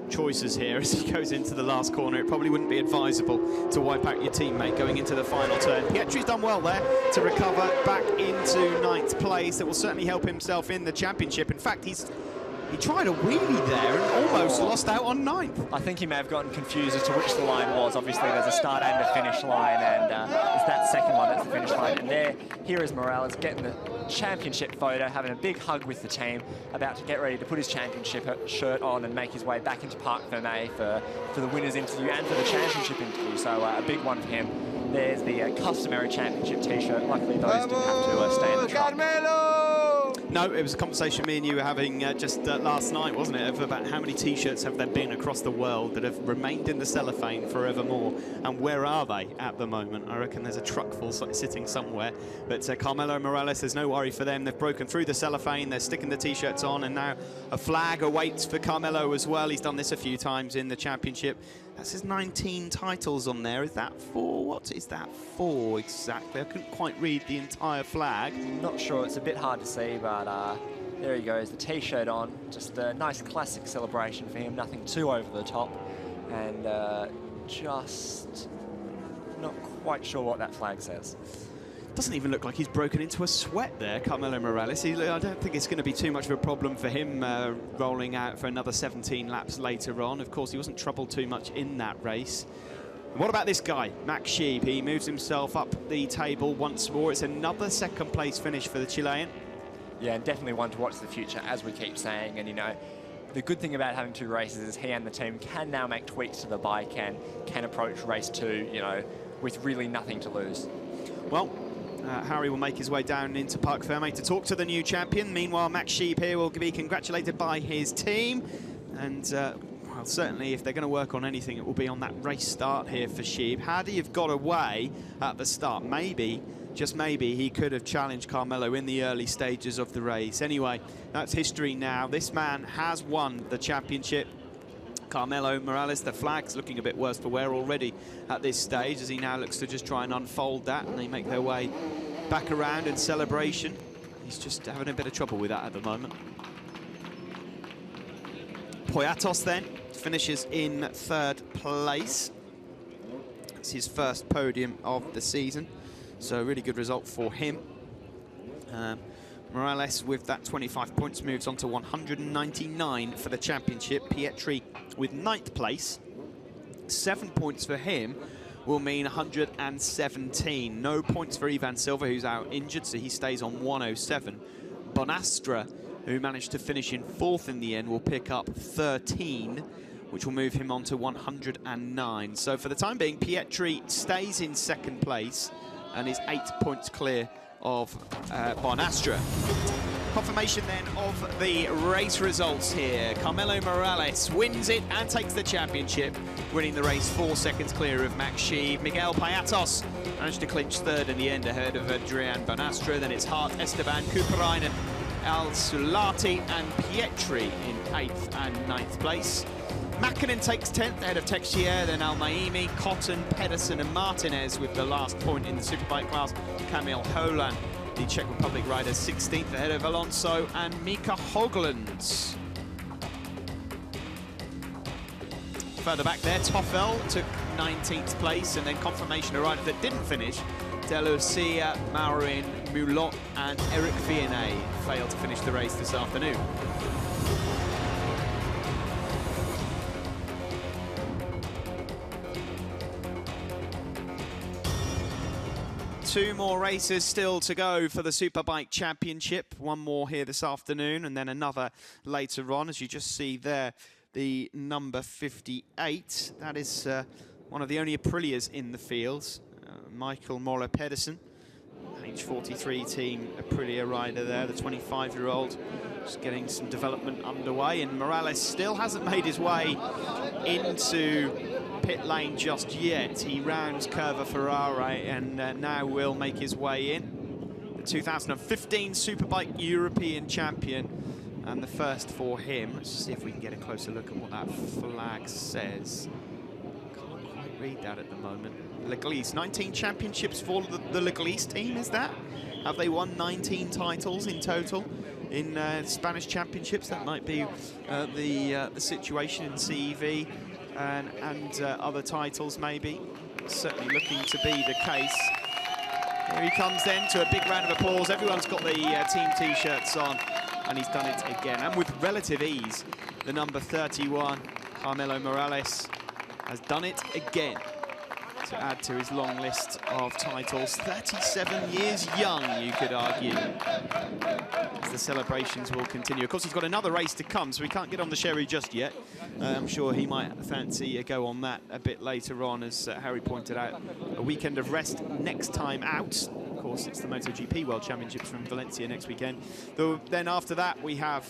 choices here as he goes into the last corner. It probably wouldn't be advisable to wipe out your teammate going into the final turn. Pietri's done well there to recover back into 9th place. That will certainly help himself in the championship. In fact, he tried a wheelie there and almost lost out on 9th. I think he may have gotten confused as to which the line was. Obviously, there's a start and a finish line, and it's that second one that's the finish line. And here is Morales getting the championship photo, having a big hug with the team, about to get ready to put his championship shirt on and make his way back into Parc Fermé for the winner's interview and for the championship interview. So a big one for him. There's the customary championship T-shirt. Luckily, those didn't have to stay in the truck. No, it was a conversation me and you were having just last night, wasn't it, of about how many T-shirts have there been across the world that have remained in the cellophane forevermore, and where are they at the moment? I reckon there's a truck full sitting somewhere. But Carmelo Morales, there's no worry for them. They've broken through the cellophane, they're sticking the T-shirts on, and now a flag awaits for Carmelo as well. He's done this a few times in the championship. That's his 19 titles on there. Is that for? What is that for exactly? I couldn't quite read the entire flag. Not sure, it's a bit hard to see, but there he goes, the T-shirt on. Just a nice classic celebration for him, nothing too over the top. And just not quite sure what that flag says. Doesn't even look like he's broken into a sweat there, Carmelo Morales. I don't think it's going to be too much of a problem for him rolling out for another 17 laps later on. Of course, he wasn't troubled too much in that race. And what about this guy, Max Sheeb? He moves himself up the table once more. It's another second place finish for the Chilean. Yeah, and definitely one to watch the future, as we keep saying. And, you know, the good thing about having 2 races is he and the team can now make tweaks to the bike and can approach race 2, you know, with really nothing to lose. Well, Harry will make his way down into Parc Fermé to talk to the new champion. Meanwhile, Max Sheeb here will be congratulated by his team. And, well, certainly, if they're going to work on anything, it will be on that race start here for Sheeb. Had he have got away at the start, maybe, just maybe, he could have challenged Carmelo in the early stages of the race. Anyway, that's history now. This man has won the championship Carmelo Morales, the flag's looking a bit worse for wear already at this stage, as he now looks to just try and unfold that, and they make their way back around in celebration. He's just having a bit of trouble with that at the moment. Poyatos then finishes in 3rd place. It's his first podium of the season, so a really good result for him. Morales, with that 25 points, moves on to 199 for the championship. Pietri with 9th place. 7 points for him will mean 117. No points for Ivan Silva, who's out injured, so he stays on 107. Bonastra, who managed to finish in 4th in the end, will pick up 13, which will move him on to 109. So for the time being, Pietri stays in 2nd place and is 8 points clear of Bonastra. Confirmation then of the race results here. Carmelo Morales wins it and takes the championship, winning the race 4 seconds clear of Max Scheib. Miguel Poyatos managed to clinch 3rd in the end ahead of Adrian Bonastra. Then it's Hart, Esteban, Kuparainen, Al Sulati and Pietri in 8th and 9th place. Mäkinen takes 10th ahead of Texier, then Al-Maimi, Cotton, Pedersen and Martinez with the last point in the Superbike class. Kamil Holan, the Czech Republic rider, 16th ahead of Alonso and Mika Høgland. Further back there, Toffel took 19th place, and then confirmation a rider that didn't finish. Delucia, Maurin, Mulot and Eric Vianney failed to finish the race this afternoon. Two more races still to go for the Superbike Championship. One more here this afternoon and then another later on. As you just see there, the number 58. That is one of the only Aprilias in the fields. Michael Moller Pedersen, age 43 team Aprilia rider there, the 25-year-old, just getting some development underway. And Morales still hasn't made his way into pit lane just yet. He rounds Curva Ferrari and now will make his way in. The 2015 Superbike European champion, and the first for him. Let's see if we can get a closer look at what that flag says. Can't quite read that at the moment. Leglise, 19 championships for the Leglise team, is that? Have they won 19 titles in total in Spanish championships? That might be the situation in CEV and other titles maybe. Certainly looking to be the case. Here he comes then to a big round of applause. Everyone's got the team t-shirts on, and he's done it again. And with relative ease, the number 31, Carmelo Morales, has done it again to add to his long list of titles. 37 years young, you could argue, as the celebrations will continue. Of course, he's got another race to come, so he can't get on the Sherry just yet. I'm sure he might fancy a go on that a bit later on, as Harry pointed out. A weekend of rest next time out. Of course, it's the MotoGP World Championships from Valencia next weekend. Though then after that, we have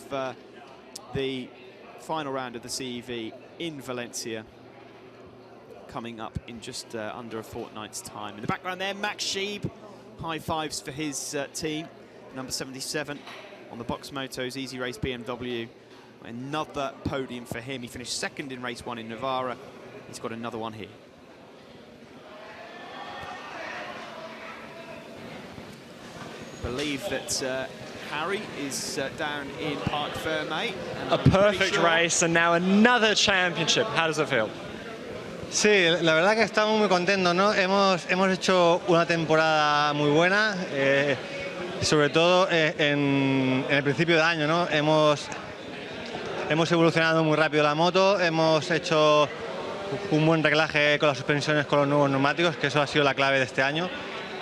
the final round of the CEV in Valencia, coming up in just under a fortnight's time. In the background there, Max Scheib, high fives for his team. Number 77 on the box motos, Easy Race BMW. Another podium for him. He finished second in race 1 in Navarra. He's got another one here. I believe that Harry is down in Parc Fermé. A perfect race and now another championship. How does it feel? Sí, la verdad que estamos muy contentos, ¿no? Hemos hecho una temporada muy buena, sobre todo en el principio de año, ¿no? Hemos evolucionado muy rápido la moto, hemos hecho un buen reglaje con las suspensiones, con los nuevos neumáticos, que eso ha sido la clave de este año.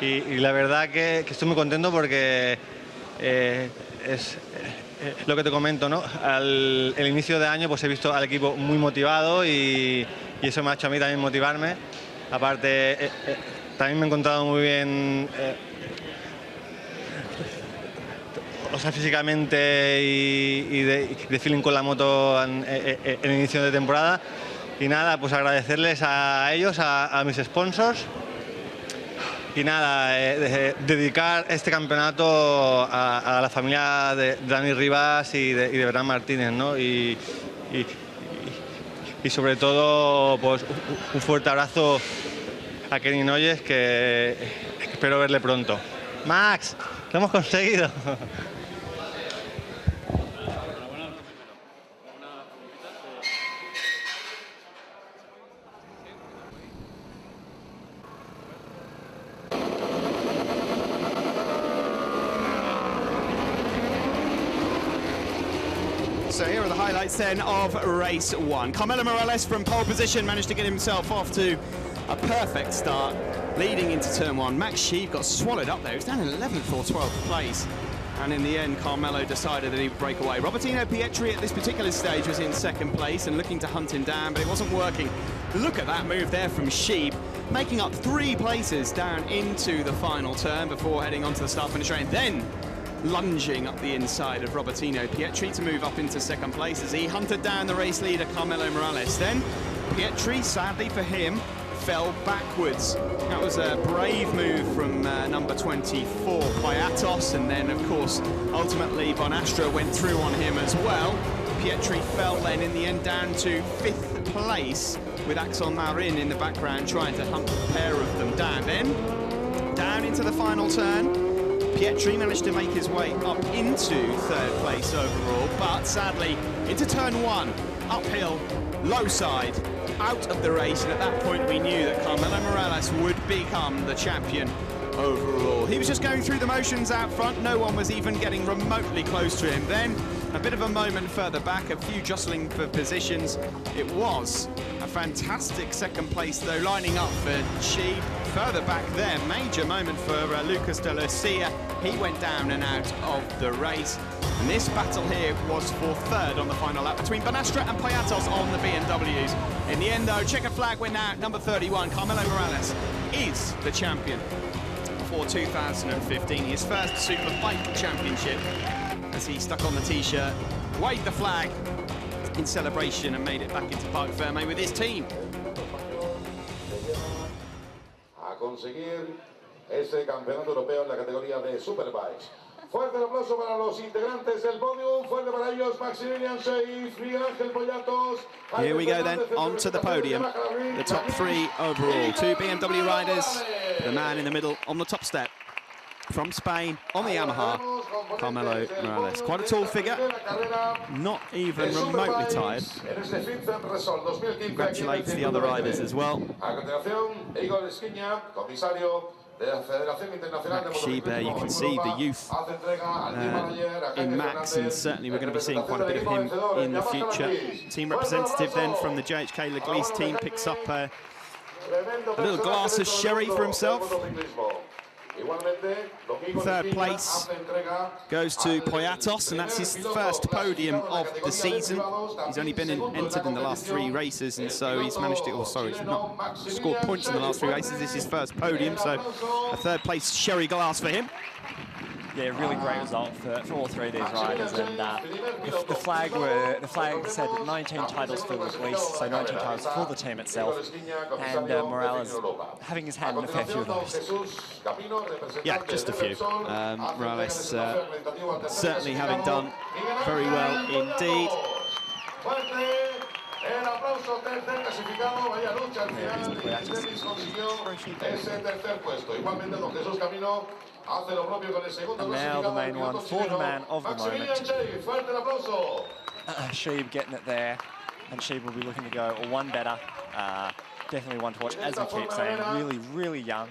Y la verdad que estoy muy contento porque es lo que te comento, ¿no? El inicio de año pues he visto al equipo muy motivado y eso me ha hecho a mí también motivarme. Aparte, también me he encontrado muy bien, o sea, físicamente y de feeling con la moto en el inicio de temporada. Y nada, pues agradecerles a ellos, a mis sponsors. Y nada, dedicar este campeonato a la familia de Dani Rivas y de Bernat Martínez, ¿no? Y y sobre todo pues, un fuerte abrazo a Kenny Noyes, que espero verle pronto. Max, lo hemos conseguido. So here are the highlights then of race 1. Carmelo Morales from pole position managed to get himself off to a perfect start leading into turn 1. Max Sheeb got swallowed up there. He was down in 11th or 12th place. And in the end, Carmelo decided that he would break away. Robertino Pietri at this particular stage was in second place and looking to hunt him down, but it wasn't working. Look at that move there from Sheeb, making up 3 places down into the final turn before heading onto the start-finish straight. Then lunging up the inside of Robertino Pietri to move up into second place as he hunted down the race leader Carmelo Morales. Then Pietri, sadly for him, fell backwards. That was a brave move from number 24, Piatos, and then of course ultimately Bonastra went through on him as well. Pietri fell then in the end down to 5th place with Axel Marin in the background trying to hunt the pair of them down. Then down into the final turn, Pietri managed to make his way up into 3rd place overall, but sadly into turn 1, uphill, low side, out of the race, and at that point we knew that Carmelo Morales would become the champion overall. He was just going through the motions out front, no one was even getting remotely close to him. Then a bit of a moment further back, a few jostling for positions. It was a fantastic second place though, lining up for Sheeb. Further back there, major moment for Lucas de Lucia. He went down and out of the race. And this battle here was for 3rd on the final lap between Bonastra and Piatos on the BMWs. In the end though, checkered flag went out, number 31, Carmelo Morales is the champion for 2015, his first Superbike championship, as he stuck on the t-shirt, waved the flag in celebration and made it back into Parc Ferme with his team. A conseguir ese campeonato europeo en la categoría de Superbikes. Fuerte el aplauso para los integrantes del podium, fuerte para ellos Maximilian Scheib, Miguel Ángel Poyatos. Here we go then, onto the podium, the top 3 overall. 2 BMW riders, the man in the middle on the top step. From Spain, on the Yamaha, Carmelo Morales. Quite a tall figure, not even remotely tired. Congratulates the other riders as well. Max Sheeb there, you can see the youth in Max, and certainly we're going to be seeing quite a bit of him in the future. Team representative then from the JHK Leglise team picks up a little glass of sherry for himself. 3rd place goes to Poyatos, and that's his first podium of the season. He's only been entered in the last 3 races, and so he's managed to, he's not scored points in the last 3 races. This is his first podium, so a 3rd place sherry glass for him. Yeah, really great result for all 3 of these riders, and the flag said 19 titles for Leglise, so 19 titles for the team itself, and Morales having his hand in a fair few of those. Yeah, just a few. Morales certainly having done very well indeed. And now the main one for the man of the moment. Sheeb getting it there, and Sheeb will be looking to go one better. Definitely one to watch, as we keep saying. Really, really young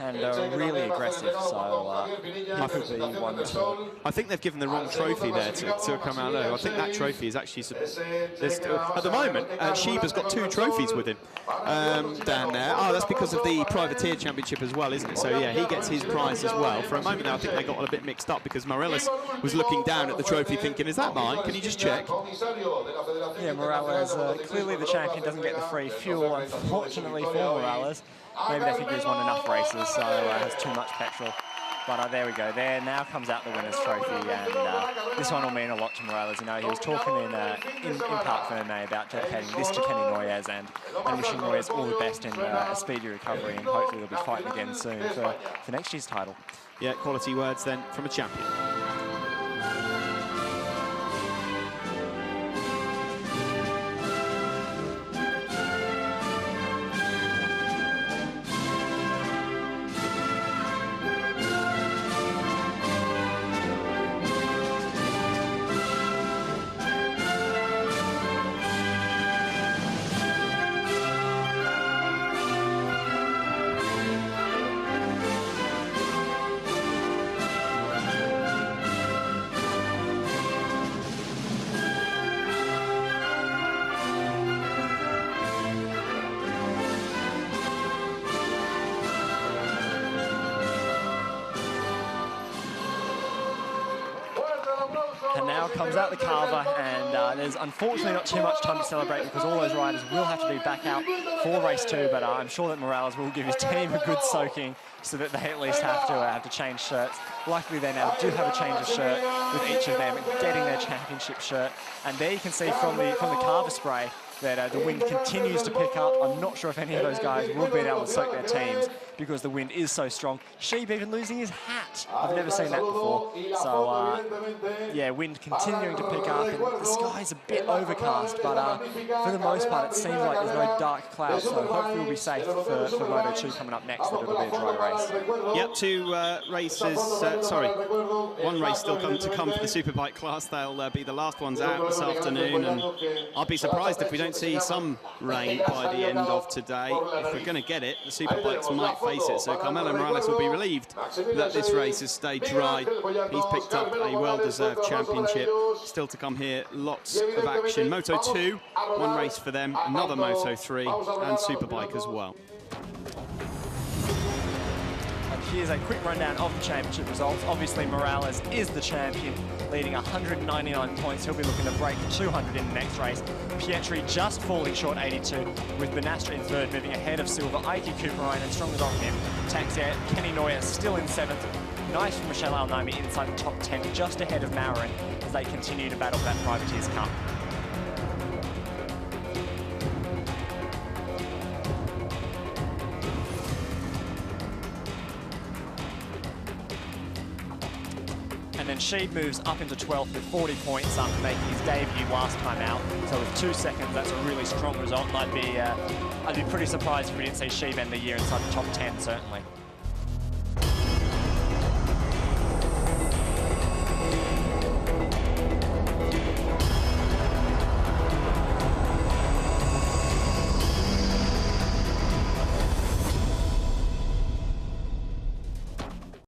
and really aggressive, so he could be one to... I think they've given the wrong trophy there to Carmelo. I think that trophy is actually... at the moment, Sheeb has got 2 trophies with him down there. Oh, that's because of the Privateer Championship as well, isn't it? So yeah, he gets his prize as well. For a moment there, I think they got a bit mixed up because Morales was looking down at the trophy thinking, is that mine? Can you just check? Yeah, Morales, clearly the champion doesn't get the free fuel, unfortunately for Morales. Maybe they figure he's won enough races, so has too much petrol. But there we go. There now comes out the winner's trophy, and this one will mean a lot to Morales. You know, he was talking in Parc Ferme about dedicating this to Kenny Noyes and wishing Noyes all the best in a speedy recovery, and hopefully they'll be fighting again soon for next year's title. Yeah, quality words then from a champion. now comes out the carver, and there's unfortunately not too much time to celebrate because all those riders will have to be back out for race 2, but I'm sure that Morales will give his team a good soaking so that they at least have to change shirts. Luckily, they now do have a change of shirt with each of them getting their championship shirt. And there you can see from the carver spray that the wind continues to pick up. I'm not sure if any of those guys will be able to soak their teams because the wind is so strong. Sheeb even losing his hat. I've never seen that before. So, yeah, wind continuing to pick up, and the sky's a bit overcast, but for the most part, it seems like there's no dark clouds, so hopefully we'll be safe for Moto2 coming up next, that it'll be a dry race. Yep, 2 races, sorry, 1 race still to come for the Superbike class. They'll be the last ones out this afternoon, and I'll be surprised if we don't see some rain by the end of today. If we're going to get it, the Superbikes might face it, so Carmelo Morales will be relieved that this race has stayed dry. He's picked up a well-deserved championship. Still to come here, lots of action. Moto2, 1 race for them, another Moto3, and Superbike as well. Here's a quick rundown of the championship results. Obviously, Morales is the champion, leading 199 points. He'll be looking to break 200 in the next race. Pietri just falling short 82, with Banastra in 3rd, moving ahead of Silva, Aiki Kuparainen, and stronger on him. Taxier, Kenny Neuer still in 7th. Nice from Michelle Alnami inside the top 10, just ahead of Marin as they continue to battle for that Privateers Cup. And then Sheeb moves up into 12th with 40 points after making his debut last time out. So with 2 seconds, that's a really strong result. And I'd be pretty surprised if we didn't see Sheeb end the year inside the top 10, certainly.